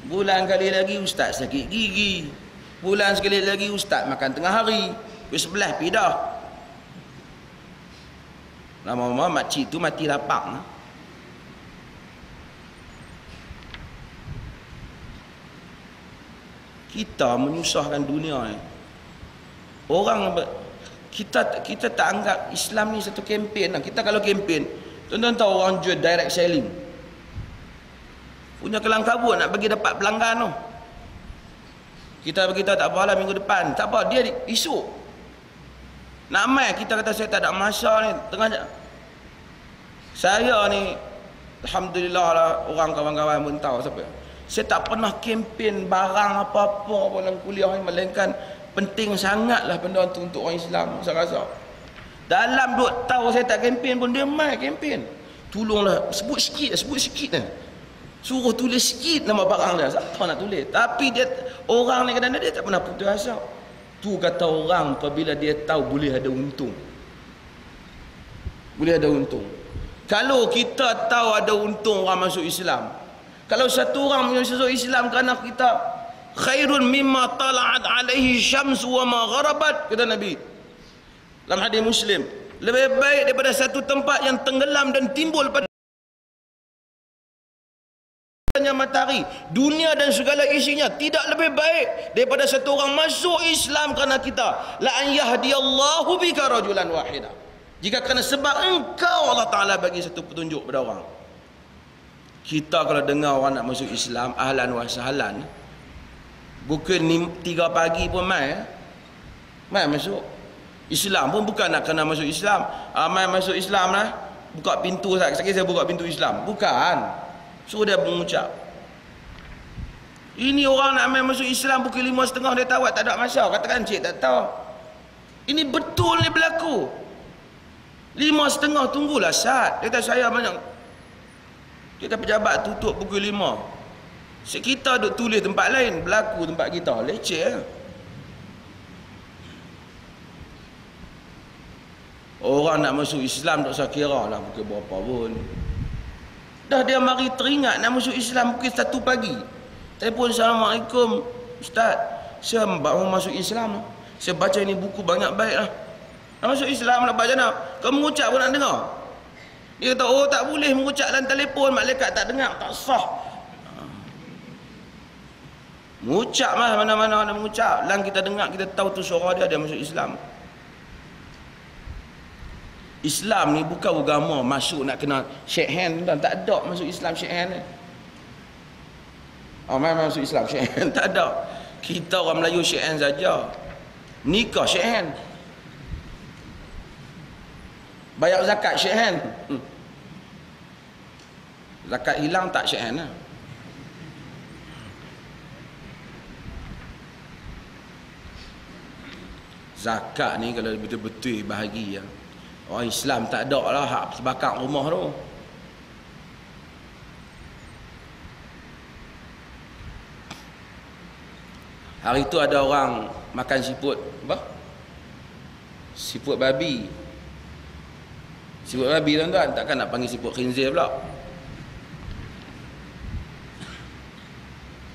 Bulan kali lagi ustaz sakit gigi. Bulan sekali lagi ustaz makan tengah hari. Sebelah pindah. Lama-lama makcik tu mati lapang. Kita menyusahkan dunia ni. Orang kita tak anggap Islam ni satu kempen. Kita kalau kempen, tuan-tuan tahu orang jual direct selling. Punya kelang kabut nak bagi dapat pelanggan tu. Kita beritahu tak apalah minggu depan. Tak apa, dia esok. Nak mai kita kata saya tak ada masa ni. Tengah saya ni alhamdulillah lah, orang kawan-kawan pun tahu siapa. Saya tak pernah kempen barang apa-apa dalam kuliah ni, melainkan penting sangatlah benda tu untuk orang Islam. Saya rasa dalam 2 tahun saya tak kempen pun dia mai kempen. Tolonglah sebut sikit lah. Suruh tulis sikit nama barang dia. Siapa nak tulis? Tapi dia orang ni kadang-kadang dia tak pernah putus asa. Tu kata orang apabila dia tahu boleh ada untung. Boleh ada untung. Kalau kita tahu ada untung orang masuk Islam. Kalau satu orang masuk Islam kerana kita khairun mimma tala'at alaihi syams wa ma gharabat, kata Nabi dalam hadis Muslim, lebih baik daripada satu tempat yang tenggelam dan timbul pada matahari. Dunia dan segala isinya tidak lebih baik daripada satu orang masuk Islam kerana kita. La an yahdiyallahu bika rajulan wahida. Jika kerana sebab engkau Allah Ta'ala bagi satu petunjuk pada orang. Kita kalau dengar orang nak masuk Islam, ahlan wa sahlan, bukan 3 pagi pun mai masuk Islam pun bukan nak kena masuk Islam. Mai masuk Islam lah, buka pintu, sekali saya buka pintu Islam, bukan. Suruh dia mengucap. Ini orang nak main masuk Islam pukul 5.30 dia tawat, tak ada masa. Katakan cik tak tahu. Ini betul ni berlaku. 5.30 tunggulah saat. Dia kata saya banyak. Kita pejabat tutup pukul 5. Kita duk tulis tempat lain, berlaku tempat kita. Leceh. Orang nak masuk Islam tak usah kira lah pukul berapa pun. Dah dia mari teringat nak masuk Islam pukul 1 pagi. Telefon, Assalamualaikum Ustaz, saya baru masuk Islam. Saya baca ini buku banyak baik lah. Nak masuk Islam nak baca nak. Kamu mengucap pun nak dengar. Dia kata, oh tak boleh mengucap dalam telefon, malaikat tak dengar, tak sah. Mengucap lah, mana-mana nak mengucap. Lang kita dengar, kita tahu tu suara dia masuk Islam. Islam ni bukan agama masuk nak kena shake hand tuan. Tak ada masuk Islam shake hand ni. Oh, masuk Islam shake hand tak ada. Kita orang Melayu shake hand saja. Nikah shake hand. Bayar zakat shake hand. Zakat hilang tak shake hand lah. Zakat ni kalau betul-betul bahagi ya. Orang Islam tak ada lah hak sebakar rumah tu. Hari tu ada orang makan siput apa? Siput babi. Siput babi tuan-tuan, takkan nak panggil siput khinzir pula.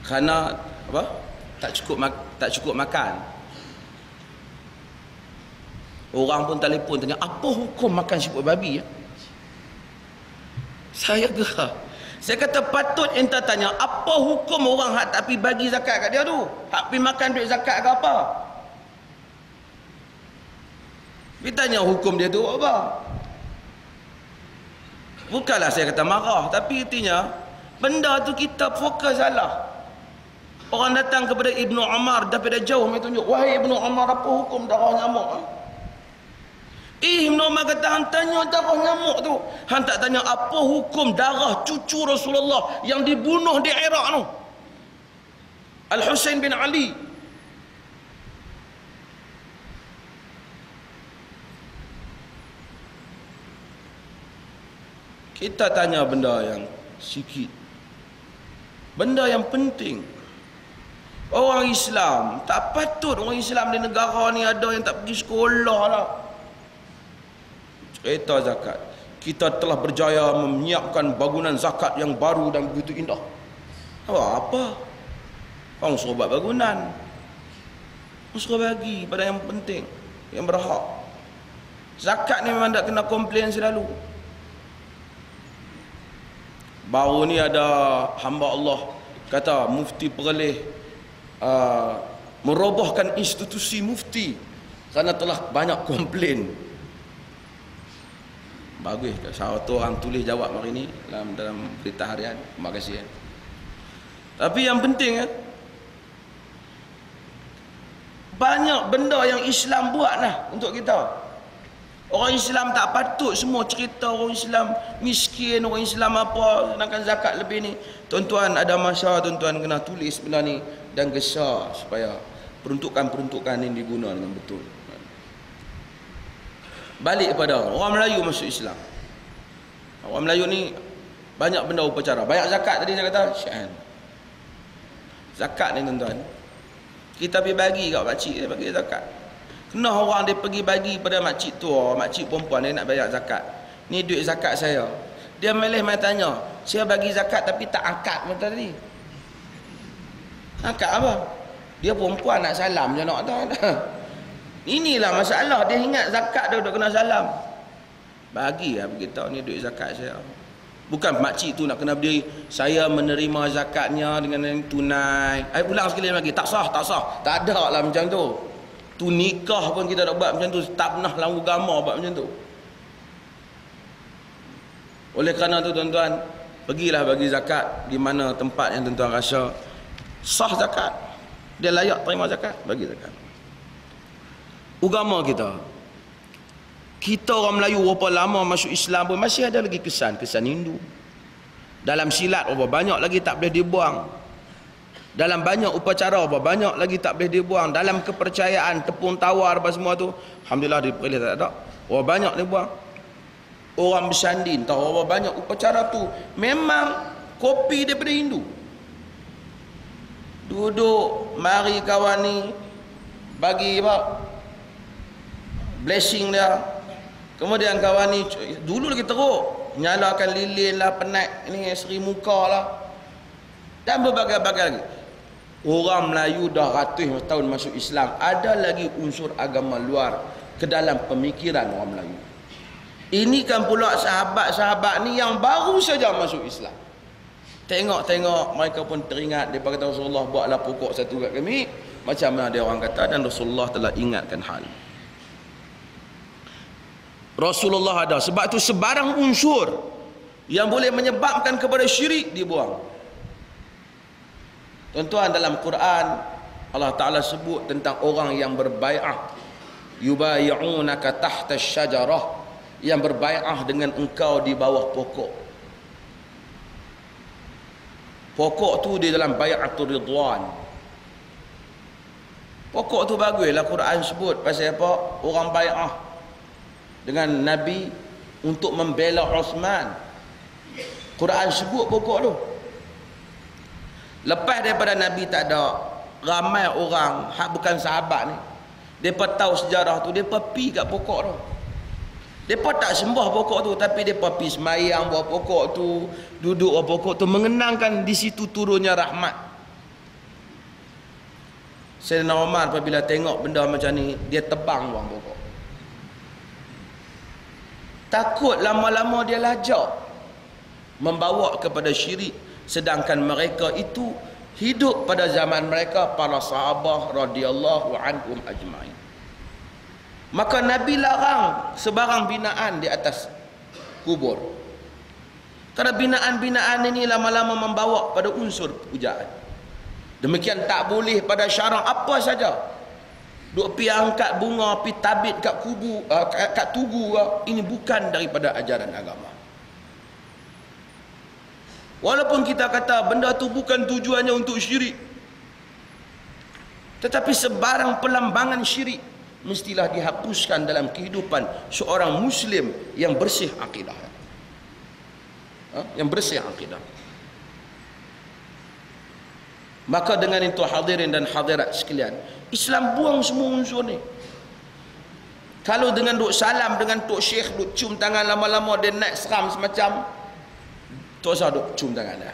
Kerana apa? Tak cukup makan. Orang pun telefon tanya, apa hukum makan siput babi ya? Saya gerah. Saya kata patut enta tanya, apa hukum orang hak tak pi bagi zakat kat dia tu? Hak pi makan duit zakat ke apa? Pi tanya hukum dia tu apa? Bukanlah saya kata marah, tapi artinya benda tu kita fokus salah. Orang datang kepada Ibnu Umar daripada jauh mai tunjuk, wahai Ibnu Umar, apa hukum darah nyamuk? Ibnu Umar kata, hang tanya darah nyamuk tu, hang tak tanya apa hukum darah cucu Rasulullah yang dibunuh di Iraq tu, Al-Husain bin Ali. Kita tanya benda yang sikit, benda yang penting. Orang Islam tak patut, orang Islam di negara ni ada yang tak pergi sekolah lah. Cerita zakat, kita telah berjaya menyiapkan bangunan zakat yang baru dan begitu indah. Apa? Orang suruh buat bangunan, orang suruh bagi pada yang penting, yang berhak. Zakat ni memang tak kena komplain selalu. Baru ni ada hamba Allah kata mufti Perlis merobohkan institusi mufti kerana telah banyak komplain. Bagus, satu orang tulis jawab hari ni dalam berita harian. Terima kasih. Tapi yang penting banyak benda yang Islam buat lah untuk kita. Orang Islam tak patut semua cerita orang Islam miskin, orang Islam apa, sedangkan zakat lebih ni. Tuan-tuan, ada masa tuan-tuan kena tulis benda ni dan gesar supaya peruntukan-peruntukan ini diguna dengan betul. Balik kepada orang Melayu masuk Islam. Orang Melayu ni banyak benda upacara. Bayar zakat tadi saya kata, syahan. Zakat ni tuan-tuan, kita pergi bagi kat makcik dia bagi zakat. Kena orang dia pergi bagi pada makcik tua, makcik perempuan dia nak bayar zakat. Ni duit zakat saya. Dia melih mai tanya, saya bagi zakat tapi tak angkat macam tadi. Angkat apa? Dia perempuan nak salam je nak tahu. Inilah masalah, dia ingat zakat dia dah kena salam. Bagilah beritahu ni duit zakat saya. Bukan makcik tu nak kena berdiri, saya menerima zakatnya dengan tunai. Ulang sekali lagi, tak sah, tak sah. Tak ada lah macam tu. Tu nikah pun kita nak buat macam tu, tak pernah dalam agama buat macam tu. Oleh kerana tu tuan-tuan, pergilah bagi zakat di mana tempat yang tuan-tuan rasa sah zakat, dia layak terima zakat, bagi zakat. Agama kita orang Melayu berapa lama masuk Islam pun masih ada lagi kesan Hindu. Dalam silat berapa banyak lagi tak boleh dibuang. Dalam banyak upacara berapa banyak lagi tak boleh dibuang. Dalam kepercayaan tepung tawar apa semua tu, alhamdulillah di Perlis tak ada. Berapa banyak dibuang. Orang bersandin tahu berapa banyak upacara tu memang kopi daripada Hindu. Duduk mari kawan ni bagi apa blessing dia, kemudian kawan ni dulu lagi teruk nyalakan lilin lah, penat ni seri muka lah, Dan berbagai-bagai lagi. Orang Melayu dah ratus tahun masuk Islam, ada lagi unsur agama luar ke dalam pemikiran orang Melayu. Ini kan pula sahabat-sahabat ni yang baru saja masuk Islam. Tengok-tengok mereka pun teringat, dia kata Rasulullah buatlah pokok satu kat kami, macam mana dia orang kata, dan Rasulullah telah ingatkan hal. Rasulullah ada, sebab tu sebarang unsur yang boleh menyebabkan kepada syirik dibuang. Tuan-tuan, dalam Quran Allah Ta'ala sebut tentang orang yang berbai'ah, yubayi'unaka tahta syajarah, yang berbai'ah dengan engkau di bawah pokok. Pokok tu di dalam bai'atul ridwan. Pokok tu baguslah Quran sebut pasal apa? Orang bai'ah dengan Nabi untuk membela Uthman. Quran sebut pokok tu. Lepas daripada Nabi tak ada, ramai orang hak bukan sahabat ni, depa tahu sejarah tu, depa pi kat pokok tu. Depa tak sembah pokok tu, tapi depa pi sembahyang bawah pokok tu, duduk bawah pokok tu, mengenangkan di situ turunnya rahmat. Sayyidina Umar apabila tengok benda macam ni, dia tebang bawah pokok. Takut lama-lama dia lajak, membawa kepada syirik. Sedangkan mereka itu hidup pada zaman mereka, para sahabah radhiyallahu anhum ajma'in. Maka Nabi larang sebarang binaan di atas kubur. Kerana binaan-binaan ini lama-lama membawa pada unsur pujaan. Demikian tak boleh pada syarak apa saja. Duk pi angkat bunga, pi tabit kat kubu, kat tugu, ini bukan daripada ajaran agama. Walaupun kita kata benda tu bukan tujuannya untuk syirik, tetapi sebarang pelambangan syirik mestilah dihapuskan dalam kehidupan seorang Muslim yang bersih akidah. Yang bersih akidah. Maka dengan itu hadirin dan hadirat sekalian, Islam buang semua unsur ni. Kalau dengan duk salam dengan Tok Syekh, duk cium tangan lama-lama dia naik seram semacam, tak usah duk cium tangan dia.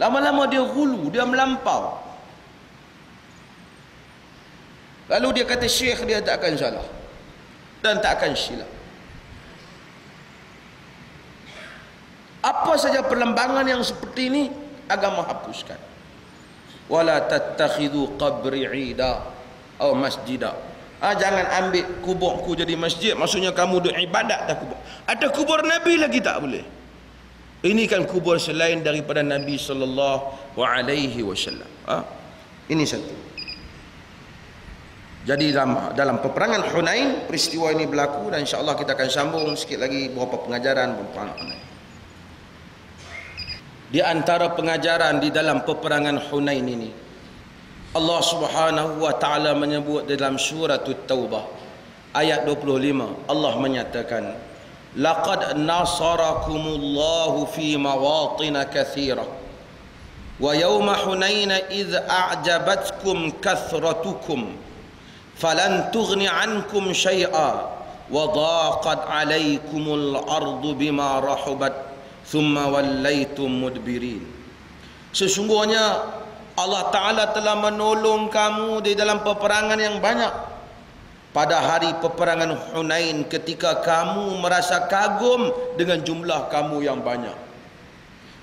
Lama-lama dia hulu, dia melampau. Lalu dia kata Syekh dia tak akan salah dan tak akan silap. Apa saja perlembangan yang seperti ini agama hapuskan. Wala tattakhidhu qabri 'ida atau masjida. Jangan ambil kuburku jadi masjid, maksudnya kamu duk ibadat dah kubur. Ada kubur Nabi lagi tak boleh. Ini kan kubur selain daripada Nabi sallallahu alaihi wasallam. Ini satu. Jadi dalam peperangan Hunain peristiwa ini berlaku, dan insya-Allah kita akan sambung sikit lagi beberapa pengajaran peperangan Hunain. Di antara pengajaran di dalam peperangan Hunain ini, Allah Subhanahu wa taala menyebut dalam surah At-Taubah ayat 25, Allah menyatakan, laqad nasarakumullahu fi mawatin katsira wa yawma hunain idz a'jabatkum kathratukum falan tughni ankum syai'a wa dhaqat 'alaykumul ardu bima rahabat thumma wallaytum mudbirin. Sesungguhnya Allah Ta'ala telah menolong kamu di dalam peperangan yang banyak pada hari peperangan Hunain, ketika kamu merasa kagum dengan jumlah kamu yang banyak.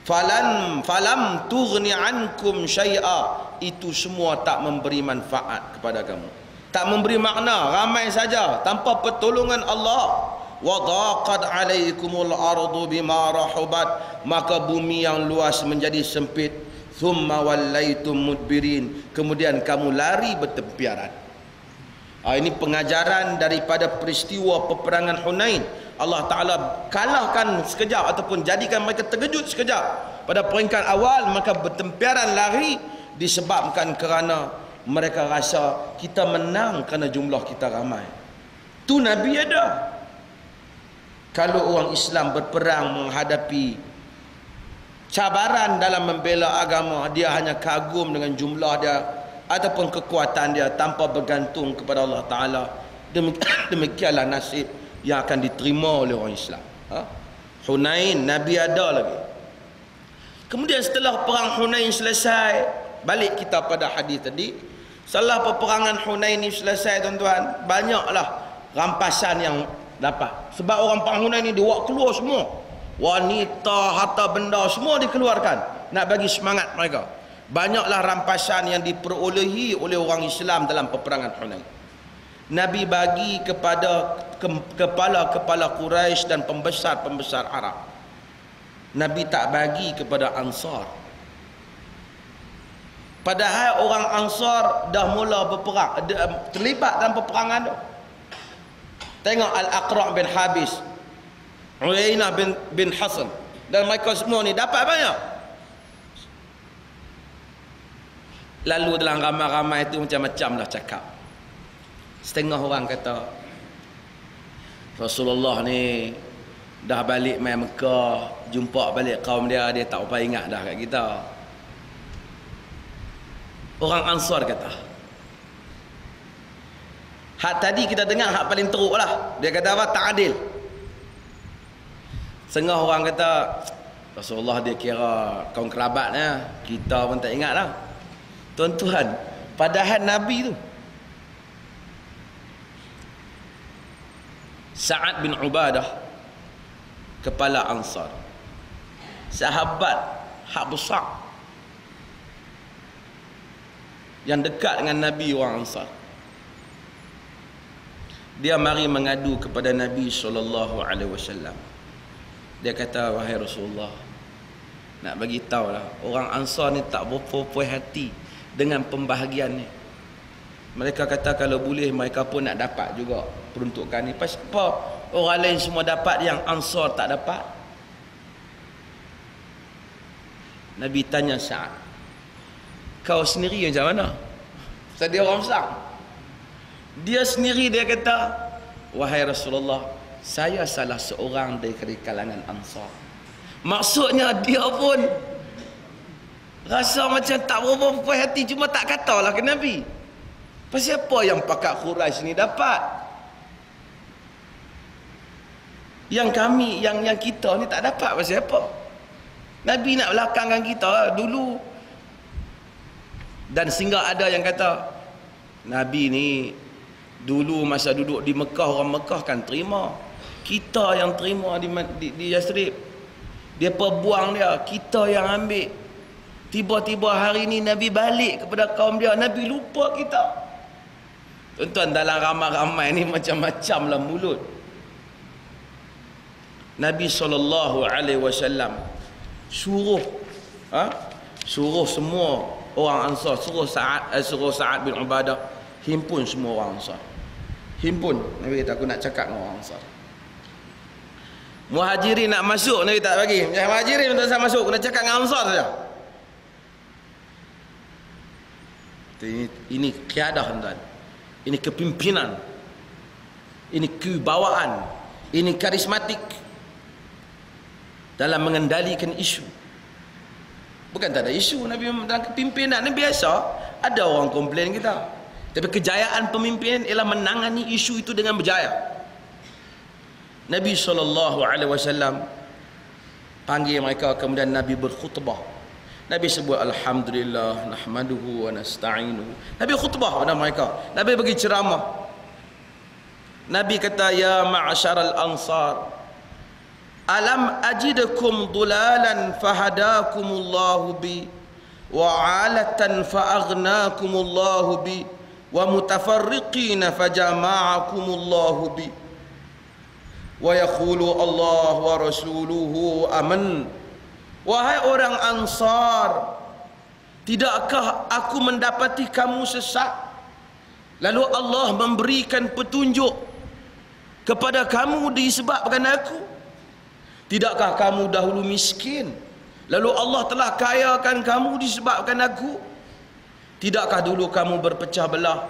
Falam tughni ankum syai'a, itu semua tak memberi manfaat kepada kamu, tak memberi makna, ramai saja tanpa pertolongan Allah. Wa dhaqat 'alaikumul ardu bima rahabat, maka bumi yang luas menjadi sempit. Thumma wallaitum mudbirin, kemudian kamu lari bertempiaran. Ini pengajaran daripada peristiwa peperangan Hunain. Allah Ta'ala kalahkan sekejap ataupun jadikan mereka terkejut sekejap pada peringkat awal, maka bertempiaran lari disebabkan kerana mereka rasa kita menang kerana jumlah kita ramai. Tu Nabi ada. Kalau orang Islam berperang menghadapi cabaran dalam membela agama, dia hanya kagum dengan jumlah dia ataupun kekuatan dia tanpa bergantung kepada Allah Ta'ala. Demikianlah nasib yang akan diterima oleh orang Islam. Hunain, Nabi ada lagi. Kemudian setelah perang Hunain selesai, balik kita pada hadis tadi, setelah peperangan Hunain ini selesai tuan-tuan, banyaklah rampasan yang dapat. Sebab orang perang Hunain ni dia keluar semua. Wanita, harta benda semua dikeluarkan nak bagi semangat mereka. Banyaklah rampasan yang diperolehi oleh orang Islam dalam peperangan Hunain. Nabi bagi kepada kepala-kepala Quraisy dan pembesar-pembesar Arab. Nabi tak bagi kepada Ansar. Padahal orang Ansar dah mula berperang, terlibat dalam peperangan tu. Tengok Al-Aqra' bin Habis, Uyainah bin Hasan, dan mereka semua ni dapat banyak. Lalu dalam ramai-ramai itu macam-macam lah cakap. Setengah orang kata Rasulullah ni dah balik main Mekah, jumpa balik kaum dia tak apa ingat dah kat kita. Orang Ansar kata, hak tadi kita dengar hak paling teruk lah. Dia kata apa? Tak adil. Setengah orang kata Rasulullah dia kira kaum kerabatnya, kita pun tak ingat lah. Tuan-tuan, padahal Nabi tu Sa'ad bin Ubadah, kepala Ansar, sahabat hak besar yang dekat dengan Nabi orang Ansar. Dia mari mengadu kepada Nabi SAW. Dia kata, wahai Rasulullah, nak bagi tahu lah, orang Ansar ni tak berpuas hati dengan pembahagian ni. Mereka kata kalau boleh mereka pun nak dapat juga peruntukan ni. Pasal orang lain semua dapat yang Ansar tak dapat? Nabi tanya Sa'ad, kau sendiri macam mana? Pasal dia orang besar. Dia sendiri dia kata, wahai Rasulullah, saya salah seorang dari kalangan Ansar. Maksudnya dia pun rasa macam tak berapa puas hati, cuma tak katalah ke Nabi. Pasal apa yang pakat Quraisy ni dapat, yang kami, yang kita ni tak dapat? Pasal apa? Nabi nak belakangkan kita dulu. Dan sehingga ada yang kata Nabi ni dulu masa duduk di Mekah, orang Mekah kan terima, kita yang terima di Yasrib. Dia perbuang dia, kita yang ambil. Tiba-tiba hari ni Nabi balik kepada kaum dia, Nabi lupa kita. Tuan-tuan, dalam ramai-ramai ni macam-macam lah mulut. Nabi SAW suruh suruh semua orang Ansar, suruh Sa'ad bin Ubadah himpun semua orang Ansar. Himpun. Nabi kata, aku nak cakap dengan orang Ansar. Muhajirin nak masuk, Nabi tak bagi. Muhajirin tak usah masuk, nak cakap dengan Ansar saja. Ini kiadah, tuan-tuan. Ini kepimpinan, ini kewibawaan, ini karismatik dalam mengendalikan isu. Bukan tak ada isu Nabi dalam kepimpinan ni biasa, ada orang komplain kita. Tapi kejayaan pemimpin ialah menangani isu itu dengan berjaya. Nabi SAW panggil mereka, kemudian Nabi berkhutbah. Nabi sebut alhamdulillah nahmaduhu wa nasta'inuhu. Nabi khutbah pada mereka. Nabi bagi ceramah. Nabi kata, ya ma'asyaral ansar, alam ajidakum dulalan fahadakumullahu bi, wa alatan fa'aghnakumullahu bi, wa mutafarriqina fajama'akumullahu bi, wa yaqulu Allah wa rasuluhu aman. Wahai orang Ansar, tidakkah aku mendapati kamu sesat, lalu Allah memberikan petunjuk kepada kamu disebabkan aku? Tidakkah kamu dahulu miskin, lalu Allah telah kayakan kamu disebabkan aku? Tidakkah dulu kamu berpecah belah,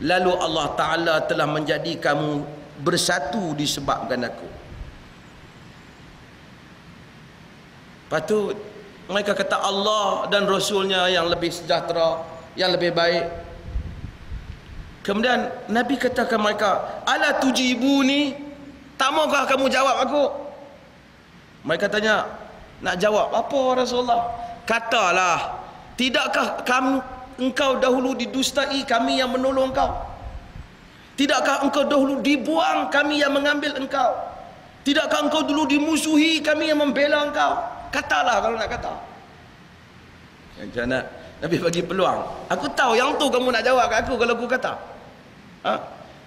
lalu Allah Ta'ala telah menjadi kamu bersatu disebabkan aku? Lepas tu mereka kata Allah dan Rasulnya yang lebih sejahtera, yang lebih baik. Kemudian Nabi katakan mereka, ala tujibuni, tak maukah kamu jawab aku? Mereka tanya, Nak jawab apa Rasulullah? Katalah, tidakkah engkau dahulu didustai, kami yang menolong engkau? Tidakkah engkau dahulu dibuang, kami yang mengambil engkau? Tidakkah engkau dulu dimusuhi, kami yang membela engkau? Katalah kalau nak kata. Macam mana? Nabi bagi peluang. Aku tahu yang tu kamu nak jawab kat aku kalau aku kata.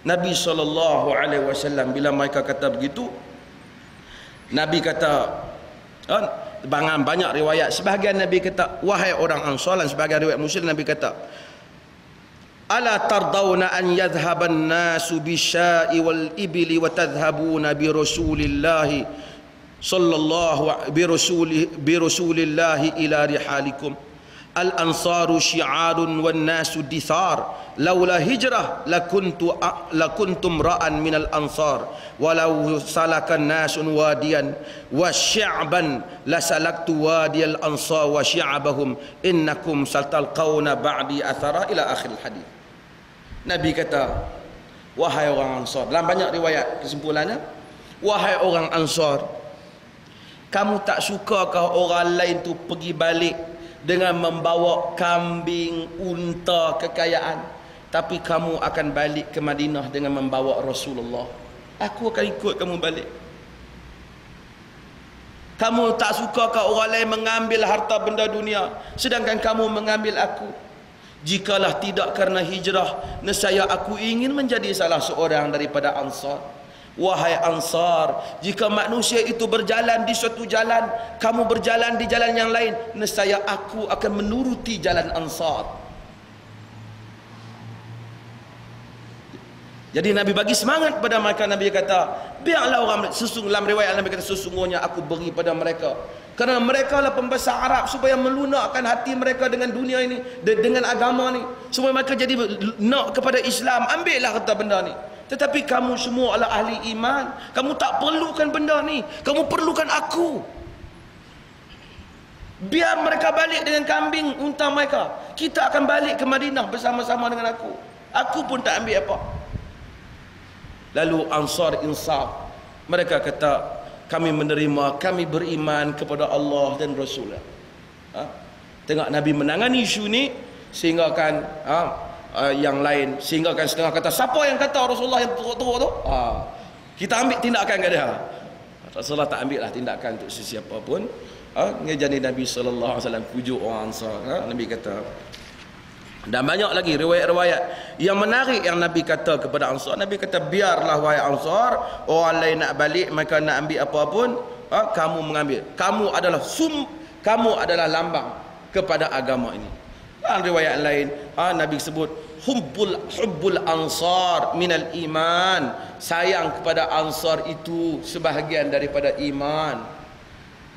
Nabi SAW bila mereka kata begitu, Nabi kata, banyak riwayat, sebahagian Nabi kata, wahai orang Ansar, dan sebahagian riwayat Muslim Nabi kata, ala tardawna an yadhhaban nasu bisyai wal ibli wa tadhhabuna bi rasulillahi sallallahu bi rasulillahi ila rihalikum. Al ansaru syi'arun wan nasu dithar laula hijrah lakuntum ra'an minal ansar walau salakan nasun wadiyan wa syi'ban lasalaktu wadiyal ansar wa syi'abahum innakum satalqawna ba'di athara ila akhir hadis. Nabi kata, wahai orang Ansar, dalam banyak riwayat kesimpulannya, wahai orang Ansar, kamu tak sukakah orang lain tu pergi balik dengan membawa kambing, unta, kekayaan, tapi kamu akan balik ke Madinah dengan membawa Rasulullah? Aku akan ikut kamu balik. Kamu tak sukakah orang lain mengambil harta benda dunia sedangkan kamu mengambil aku? Jikalah tidak karena hijrah, nescaya aku ingin menjadi salah seorang daripada Ansar. Wahai Ansar, jika manusia itu berjalan di suatu jalan, kamu berjalan di jalan yang lain, nescaya aku akan menuruti jalan Ansar. Jadi Nabi bagi semangat pada mereka. Nabi kata, biarlah orang, dalam riwayat Nabi kata, sesungguhnya aku beri pada mereka, kerana mereka lah pembesar Arab, supaya melunakkan hati mereka dengan dunia ini, dengan agama ni, supaya mereka jadi nak kepada Islam. Ambillah harta benda ni. Tetapi kamu semua adalah ahli iman, kamu tak perlukan benda ni, kamu perlukan aku. Biar mereka balik dengan kambing, unta mereka, kita akan balik ke Madinah bersama-sama dengan aku. Aku pun tak ambil apa. Lalu Ansar insaf, mereka kata, kami menerima, kami beriman kepada Allah dan Rasul. Tengok Nabi menangani isu ni, sehingga kan yang lain, sehingga kan setengah kata, siapa yang kata Rasulullah yang teruk-teruk tu? Kita ambil tindakan ke dia. Rasulullah tak ambil lah tindakan untuk sesiapa pun. Jadi Nabi SAW pujuk orang Ansar. Nabi kata, dan banyak lagi riwayat-riwayat yang menarik yang Nabi kata kepada Ansar. Nabi kata, biarlah wahai Ansar, orang lain nak balik, mereka nak ambil apa pun, kamu mengambil. Kamu adalah lambang kepada agama ini. Dalam riwayat lain, Nabi sebut hubbul ansar minal iman. Sayang kepada Ansar itu sebahagian daripada iman.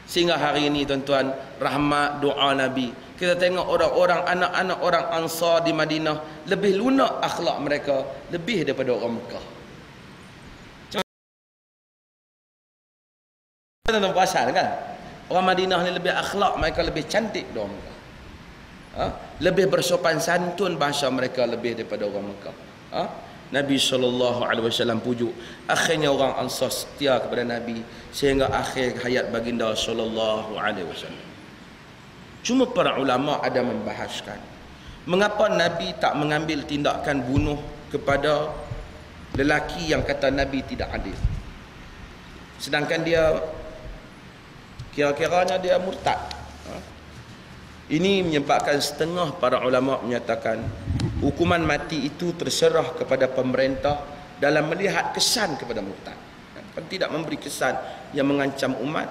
Sehingga hari ini tuan-tuan, rahmat doa Nabi, kita tengok orang-orang, anak-anak orang Ansar di Madinah lebih lunak akhlak mereka lebih daripada orang Mekah. Tuan-tuan perasan kan? Orang Madinah ni lebih akhlak mereka lebih cantik daripada orang Mekah. Lebih bersopan santun bahasa mereka lebih daripada orang Mekah. Nabi SAW pujuk. Akhirnya orang Ansar setia kepada Nabi sehingga akhir hayat baginda SAW. Cuma para ulama ada membahaskan, mengapa Nabi tak mengambil tindakan bunuh kepada lelaki yang kata Nabi tidak adil, sedangkan dia kira-kiranya dia murtad. Ini menyebabkan setengah para ulama menyatakan hukuman mati itu terserah kepada pemerintah dalam melihat kesan kepada murtad. Kalau tidak memberi kesan yang mengancam umat,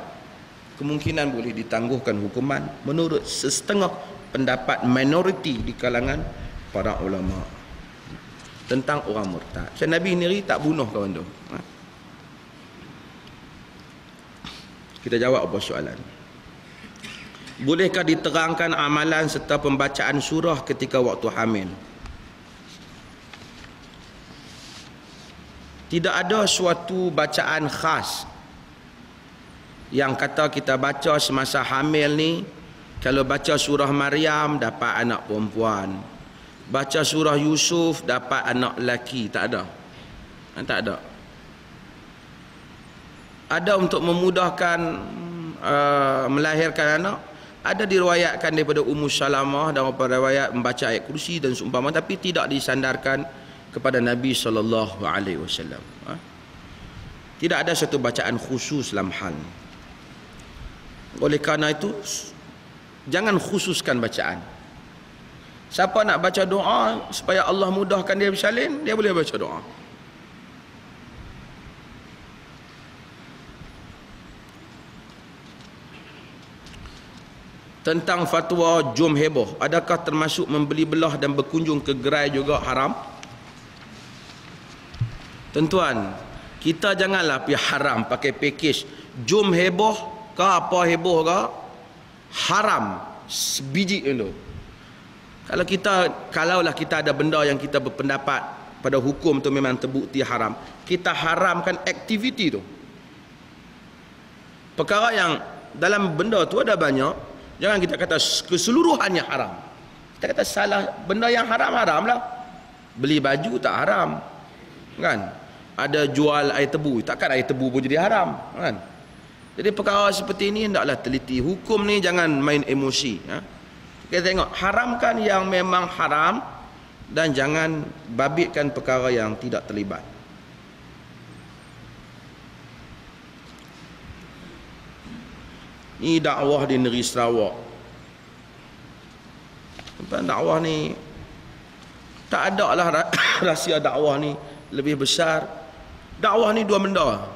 kemungkinan boleh ditangguhkan hukuman menurut setengah pendapat minoriti di kalangan para ulama tentang orang murtad. So, Nabi sendiri tak bunuh kawan tu. Kita jawab apa soalan? Bolehkah diterangkan amalan serta pembacaan surah ketika waktu hamil? Tidak ada suatu bacaan khas yang kata kita baca semasa hamil ni, kalau baca surah Maryam dapat anak perempuan, baca surah Yusuf dapat anak lelaki. Tak ada. Tak ada. Ada untuk memudahkan melahirkan anak, ada diriwayatkan daripada Ummu Salamah dan beberapa riwayat membaca ayat kursi dan seumpama, tapi tidak disandarkan kepada Nabi SAW. Tidak ada satu bacaan khusus dalam hal ini. Oleh kerana itu, jangan khususkan bacaan. Siapa nak baca doa supaya Allah mudahkan dia bersalin, dia boleh baca doa. Tentang fatwa jom heboh, adakah termasuk membeli belah dan berkunjung ke gerai juga haram? Tuan-tuan, kita janganlah pergi haram pakai package jom heboh ke apa heboh ke, haram sebiji dulu. Kalaulah kita ada benda yang kita berpendapat pada hukum tu memang terbukti haram, kita haramkan aktiviti tu. Perkara yang dalam benda tu ada banyak, jangan kita kata keseluruhannya haram. Kita kata salah, benda yang haram-haram lah. Beli baju tak haram, kan? Ada jual air tebu, takkan air tebu pun jadi haram, kan? Jadi perkara seperti ini hendaklah teliti. Hukum ni jangan main emosi. Kita tengok, haramkan yang memang haram dan jangan babitkan perkara yang tidak terlibat. Ini dakwah di negeri Sarawak. Dakwah ni tak ada lah rahsia dakwah ni lebih besar. Dakwah ni dua benda.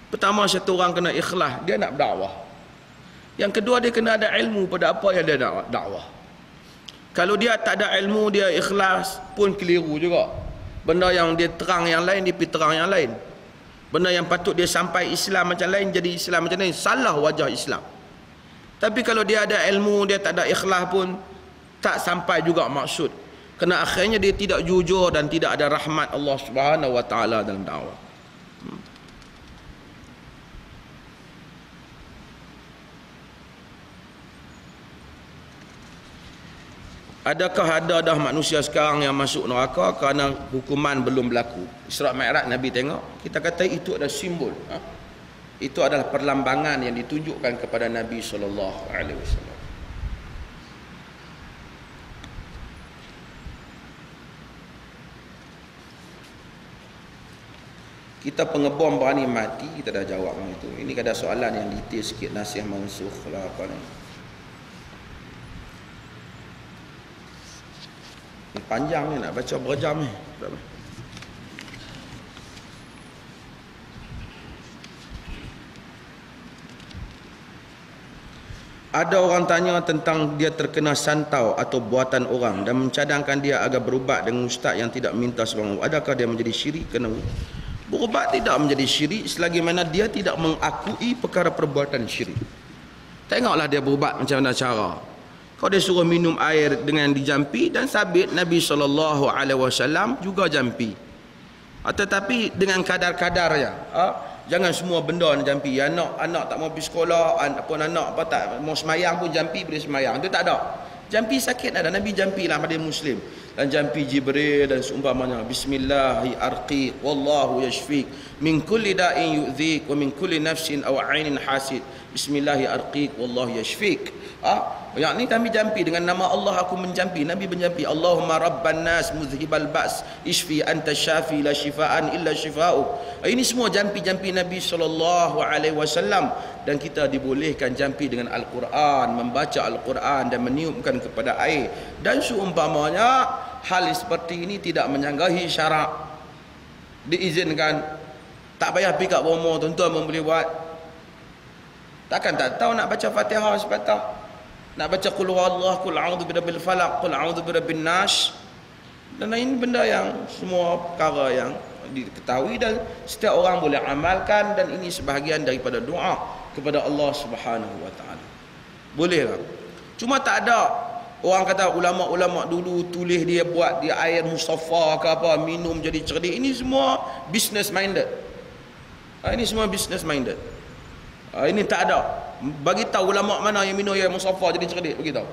Pertama, satu orang kena ikhlas, dia nak berdakwah. Yang kedua, dia kena ada ilmu pada apa yang dia nak dakwah. Kalau dia tak ada ilmu, dia ikhlas pun keliru juga. Benda yang dia terang yang lain, dia pergi terang yang lain. Benda yang patut dia sampai Islam macam lain, jadi Islam macam lain. Salah wajah Islam. Tapi kalau dia ada ilmu, dia tak ada ikhlas pun, tak sampai juga maksud. Kerana akhirnya dia tidak jujur dan tidak ada rahmat Allah Subhanahu Wa Taala dalam dakwah. Adakah ada dah manusia sekarang yang masuk neraka kerana hukuman belum berlaku? Isra' Mi'raj Nabi tengok, kita kata itu adalah simbol. Itu adalah perlambangan yang ditunjukkan kepada Nabi SAW. Kita pengebom berani mati, kita dah jawab itu. Ini ada soalan yang detail sikit, nasih mansukh lah apa ni. Ini panjang ni, nak baca berjam ni. Ada orang tanya tentang dia terkena santau atau buatan orang dan mencadangkan dia agar berubat dengan ustaz yang tidak minta sebarang. Adakah dia menjadi syirik? Kena berubat tidak menjadi syirik selagi mana dia tidak mengakui perkara perbuatan syirik. Tengoklah dia berubat macam mana cara. Kalau dia suruh minum air dengan dijampi, dan sabit Nabi SAW juga jampi. Tetapi dengan kadar-kadarnya. Jangan semua benda nak jampi. Anak tak mau pergi sekolah, anak tak mau semayang pun jampi boleh semayang. Itu tak ada. Jampi sakit ada. Nabi jampi lah pada Muslim. Dan jampi Jibril dan seumpamanya. Bismillahi arqiq wallahu yashfiq min kulli da'in yu'dhik wa min kulli nafsin aw 'ainin hasid. Bismillahi arqiq wallahu yashfiq. Yang ni kami jampi dengan nama Allah aku menjampi. Nabi menjampi Allahumma rabban nas muzhibal ba's ishfi anta syafi la shifaan illa shifa'uk. Ini semua jampi-jampi Nabi SAW. Dan kita dibolehkan jampi dengan Al-Quran, membaca Al-Quran dan meniupkan kepada air dan seumpamanya. Hal seperti ini tidak menyanggahi syarak, diizinkan. Tak payah pergi kat rumah tuan-tuan pun boleh buat. Takkan tak tahu nak baca Fatihah sepatah, nak baca qul huwallahu, qul a'udzu birabbil falaq, qul a'udzu birabbin nas. Dan ini benda yang semua perkara yang diketahui dan setiap orang boleh amalkan, dan ini sebahagian daripada doa kepada Allah Subhanahu Wa Taala. Bolehlah. Cuma tak ada orang kata ulama-ulama dulu tulis dia buat dia air mustafa ke apa, minum jadi cerdik. Ini semua business minded. Ini semua business minded. Ini tak ada. Bagi tahu ulama mana yang minum air mustafa jadi cerdik, bagi tahu.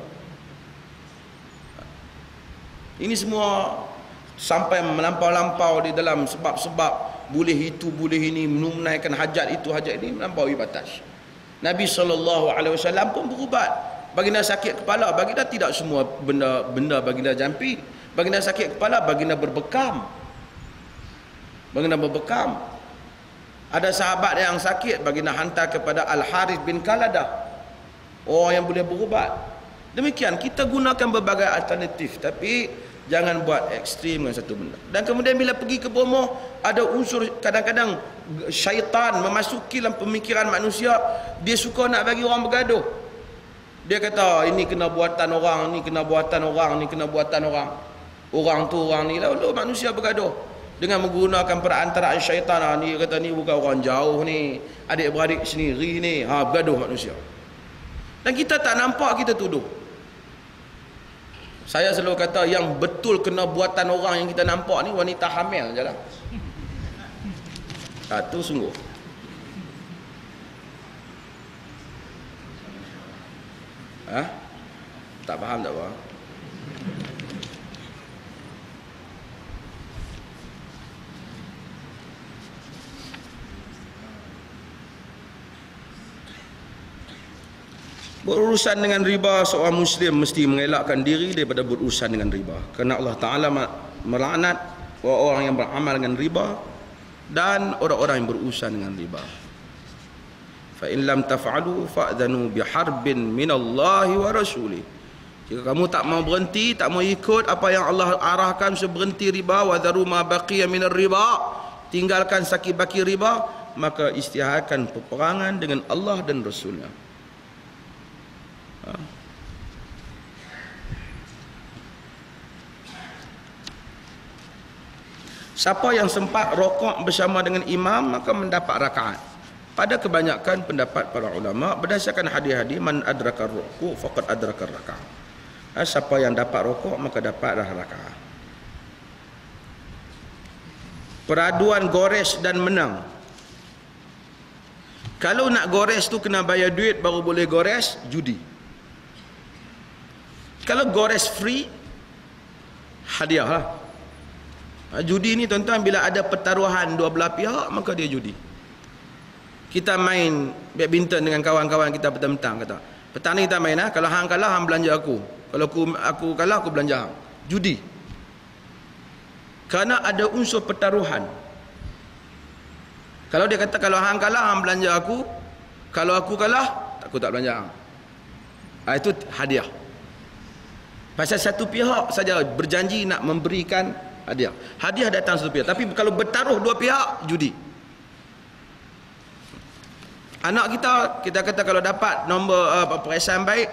Ini semua sampai melampau-lampau di dalam sebab-sebab boleh itu boleh ini, menunaikan hajat itu hajat ini, melampaui batas. Nabi SAW pun berubat. Baginda sakit kepala, baginda tidak semua benda baginda jampi. Baginda sakit kepala, baginda berbekam. Baginda berbekam. Ada sahabat yang sakit, baginda hantar kepada Al-Harith bin Qaladah, orang yang boleh berubat. Demikian, kita gunakan berbagai alternatif, tapi jangan buat ekstrim dengan satu benda. Dan kemudian bila pergi ke Bromo, ada unsur kadang-kadang syaitan memasuki dalam pemikiran manusia. Dia suka nak bagi orang bergaduh. Dia kata ini kena buatan orang, ni kena buatan orang, ni kena buatan orang. Orang tu orang ni, lalu manusia bergaduh dengan menggunakan perantaraan syaitan. Ni kata ni bukan orang jauh ni, adik-beradik sendiri ni, bergaduh manusia. Dan kita tak nampak, kita tuduh. Saya selalu kata yang betul kena buatan orang yang kita nampak ni wanita hamil je lah. Itu sungguh. Tak faham tak apa? Berurusan dengan riba, seorang Muslim mesti mengelakkan diri daripada berurusan dengan riba. Kerana Allah Ta'ala melaknat orang yang beramal dengan riba dan orang-orang yang berurusan dengan riba. Fa in lam taf'alu fa'dhanu biharbin minallahi wa rasulih. Jika kamu tak mau berhenti, tak mau ikut apa yang Allah arahkan, berhenti riba, wa dharu ma baqiya minar riba, tinggalkan sakit baki riba, maka istiharkan peperangan dengan Allah dan Rasulnya. Siapa yang sempat rokok bersama dengan imam maka mendapat rakaat. Pada kebanyakan pendapat para ulama berdasarkan hadis-hadis, man adraka rukuk faqad adraka rakaat. Siapa yang dapat rokok maka dapatlah rakaat. Peraduan gores dan menang. Kalau nak gores tu kena bayar duit baru boleh gores, judi. Kalau gores free, hadiah lah. Judi ni tuan-tuan, bila ada pertaruhan dua belah pihak, maka dia judi. Kita main badminton dengan kawan-kawan kita petang-petang, kata, petang ni kita main, kalau hang kalah, hang belanja aku. Kalau aku kalah, aku belanja hang. Judi. Kerana ada unsur pertaruhan. Kalau dia kata, kalau hang kalah, hang belanja aku. Kalau aku kalah, aku tak belanja hang. Itu hadiah. Pasal satu pihak saja berjanji nak memberikan hadiah. Hadiah datang satu pihak. Tapi kalau bertaruh dua pihak, judi. Anak kita kata kalau dapat nombor perasaan baik,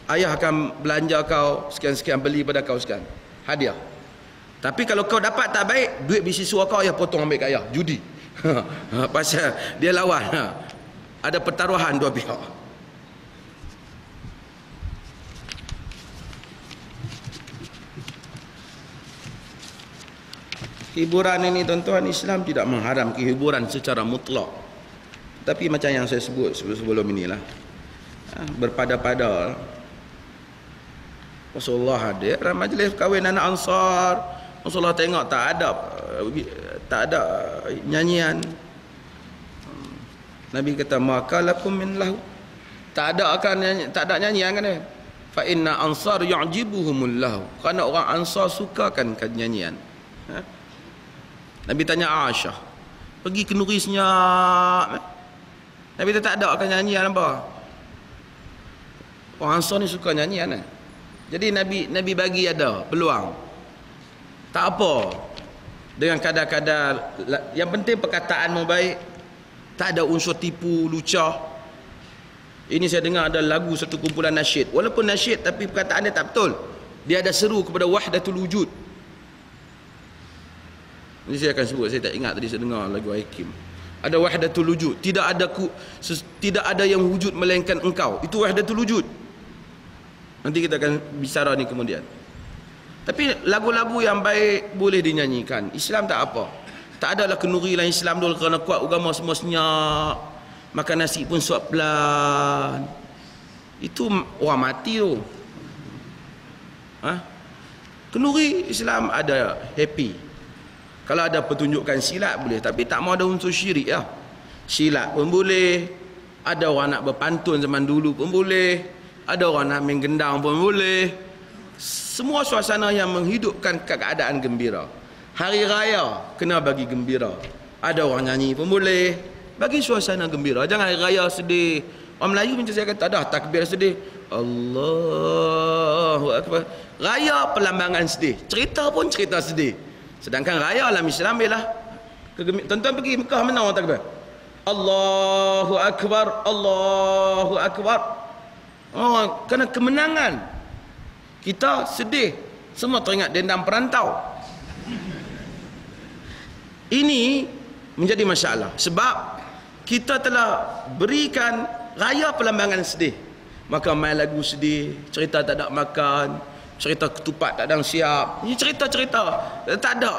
ayah akan belanja kau sekian-sekian, beli pada kau sekian. Hadiah. Tapi kalau kau dapat tak baik, duit beasiswa kau ayah potong ambil kat ayah. Judi. Pasal dia lawan. Ada pertaruhan dua pihak. Hiburan ini tuan-tuan, Islam tidak mengharam hiburan secara mutlak. Tapi macam yang saya sebut sebelum inilah, berpada-pada. Rasulullah hadir dalam majlis kahwin anak Ansar. Rasulullah tengok tak ada nyanyian. Nabi kata, maka lakum min lahu. Tak ada nyanyian kan dia. Fa inna ansar yu'jibuhumul lahu. Kerana orang Ansar sukakan nyanyian. Nabi tanya Aisyah, pergi kenduri senyap. Nabi tak ada akan nyanyian apa. Orang Ansar ni suka nyanyian. Jadi Nabi bagi ada peluang. Tak apa. Dengan kadar-kadar, yang penting perkataan mu baik. Tak ada unsur tipu, lucah. Ini saya dengar ada lagu satu kumpulan nasyid. Walaupun nasyid tapi perkataan dia tak betul. Dia ada seru kepada wahdatul wujud. Ini saya akan sebut, saya tak ingat tadi saya dengar lagu Hakim. Ada wahdatul wujud. Tidak ada yang wujud melainkan engkau. Itu wahdatul wujud. Nanti kita akan bicara ni kemudian. Tapi lagu-lagu yang baik boleh dinyanyikan. Islam tak apa. Tak adalah kenduri dalam Islam dulu kerana kuat agama semua senyap. Makan nasi pun suap pelan. Itu orang mati tu. Kenduri Islam ada happy. Kalau ada pertunjukan silat boleh, tapi tak mau ada unsur syirik lah. Silat pun boleh, Ada orang nak berpantun zaman dulu pun boleh. Ada orang nak main gendang pun boleh. Semua suasana yang menghidupkan keadaan gembira. Hari raya kena bagi gembira. Ada orang nyanyi pun boleh. Bagi suasana gembira. Jangan hari raya sedih. Orang Melayu macam saya kata, dah takbir sedih. Allahu Akbar. Raya perlambangan sedih. Cerita pun cerita sedih. Sedangkan raya dalam Islam ialah tuan-tuan pergi Mekah, mana orang takbir? Allahu Akbar, Allahu Akbar. Oh, kerana kemenangan. Kita sedih. Semua teringat dendam perantau. Ini menjadi masalah. Sebab kita telah berikan raya perlambangan sedih. Maka main lagu sedih, cerita tak ada makan, cerita ketupat tak ada siap. Ini cerita-cerita tak ada.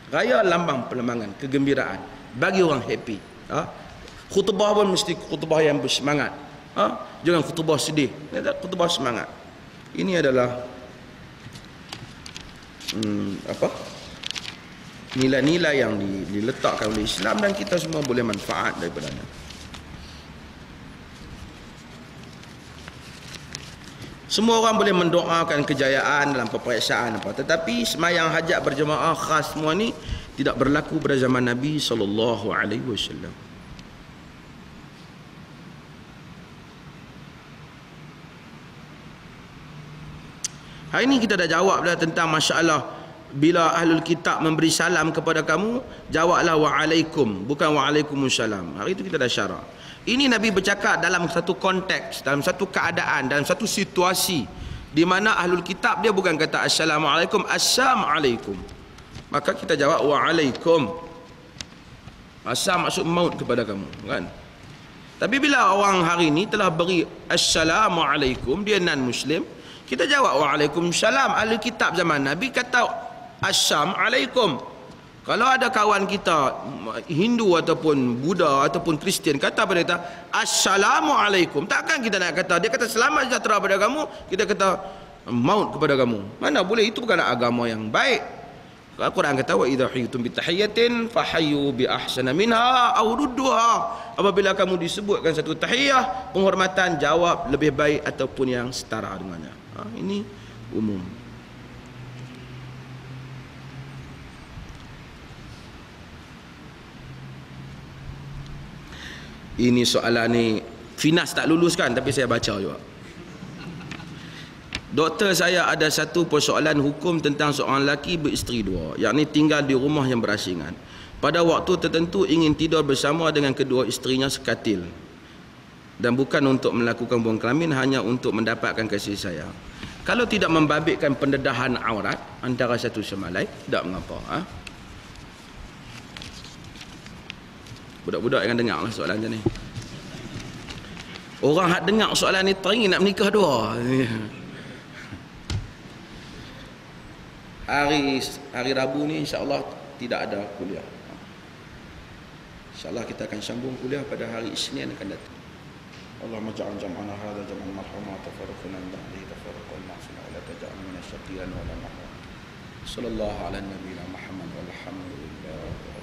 Raya lambang perlambangan kegembiraan. Bagi orang happy. Khutbah pun mesti khutbah yang bersemangat. Jangan khutbah sedih. Khutbah semangat. Ini adalah nilai-nilai yang diletakkan oleh Islam dan kita semua boleh manfaat daripadanya. Semua orang boleh mendoakan kejayaan dalam peperiksaan apa, tetapi sembahyang hajat berjemaah khas semua ni tidak berlaku pada zaman Nabi SAW. Hari ini kita dah jawab dah tentang masalah bila ahlul kitab memberi salam kepada kamu, jawablah wa'alaikum, bukan wa'alaikumussalam. Hari itu kita dah syarah. Ini Nabi bercakap dalam satu konteks, dalam satu keadaan, dalam satu situasi di mana ahlul kitab dia bukan kata assalamualaikum, assalamualaikum. Maka kita jawab wa'alaikum. Assam maksud maut kepada kamu, kan? Tapi bila orang hari ini telah beri assalamualaikum, dia non muslim, kita jawab waalaikumsalam. Ahli kitab zaman Nabi kata assalamualaikum. Kalau ada kawan kita Hindu ataupun Buddha ataupun Kristian kata pada kita assalamualaikum, takkan kita nak kata, dia kata selamat sejahtera pada kamu, kita kata maut kepada kamu. Mana boleh, itu bukan agama yang baik. Al-Quran kata wa idza huyitum bitahiyatin fahayyu bi ahsana minha aw rudduha. Apabila kamu disebutkan satu tahiyah penghormatan, jawab lebih baik ataupun yang setara dengannya. Ini umum. Ini soalan ni Finas tak lulus kan, tapi saya baca juga. Doktor, saya ada satu persoalan hukum tentang seorang lelaki beristeri dua, yakni tinggal di rumah yang berasingan. Pada waktu tertentu ingin tidur bersama dengan kedua isterinya sekatil, dan bukan untuk melakukan hubungan kelamin, hanya untuk mendapatkan kasih sayang. Kalau tidak membabitkan pendedahan aurat antara satu sama lain, tidak mengapa. Budak-budak yang dengar lah soalan macam ni. Orang hak dengar soalan ni teringin nak menikah dua. Hari Rabu ni insya-Allah tidak ada kuliah. Insya-Allah kita akan sambung kuliah pada hari Isnin akan datang. Allahumma ja'al jam'ana hadha jam'an marhuma tafarraqna min ba'dihi tafarraqan ma'suna wa la taj'al min asy-syaqiyan wa la mahrum. Sallallahu ala nabiyyina Muhammad walhamdulillah.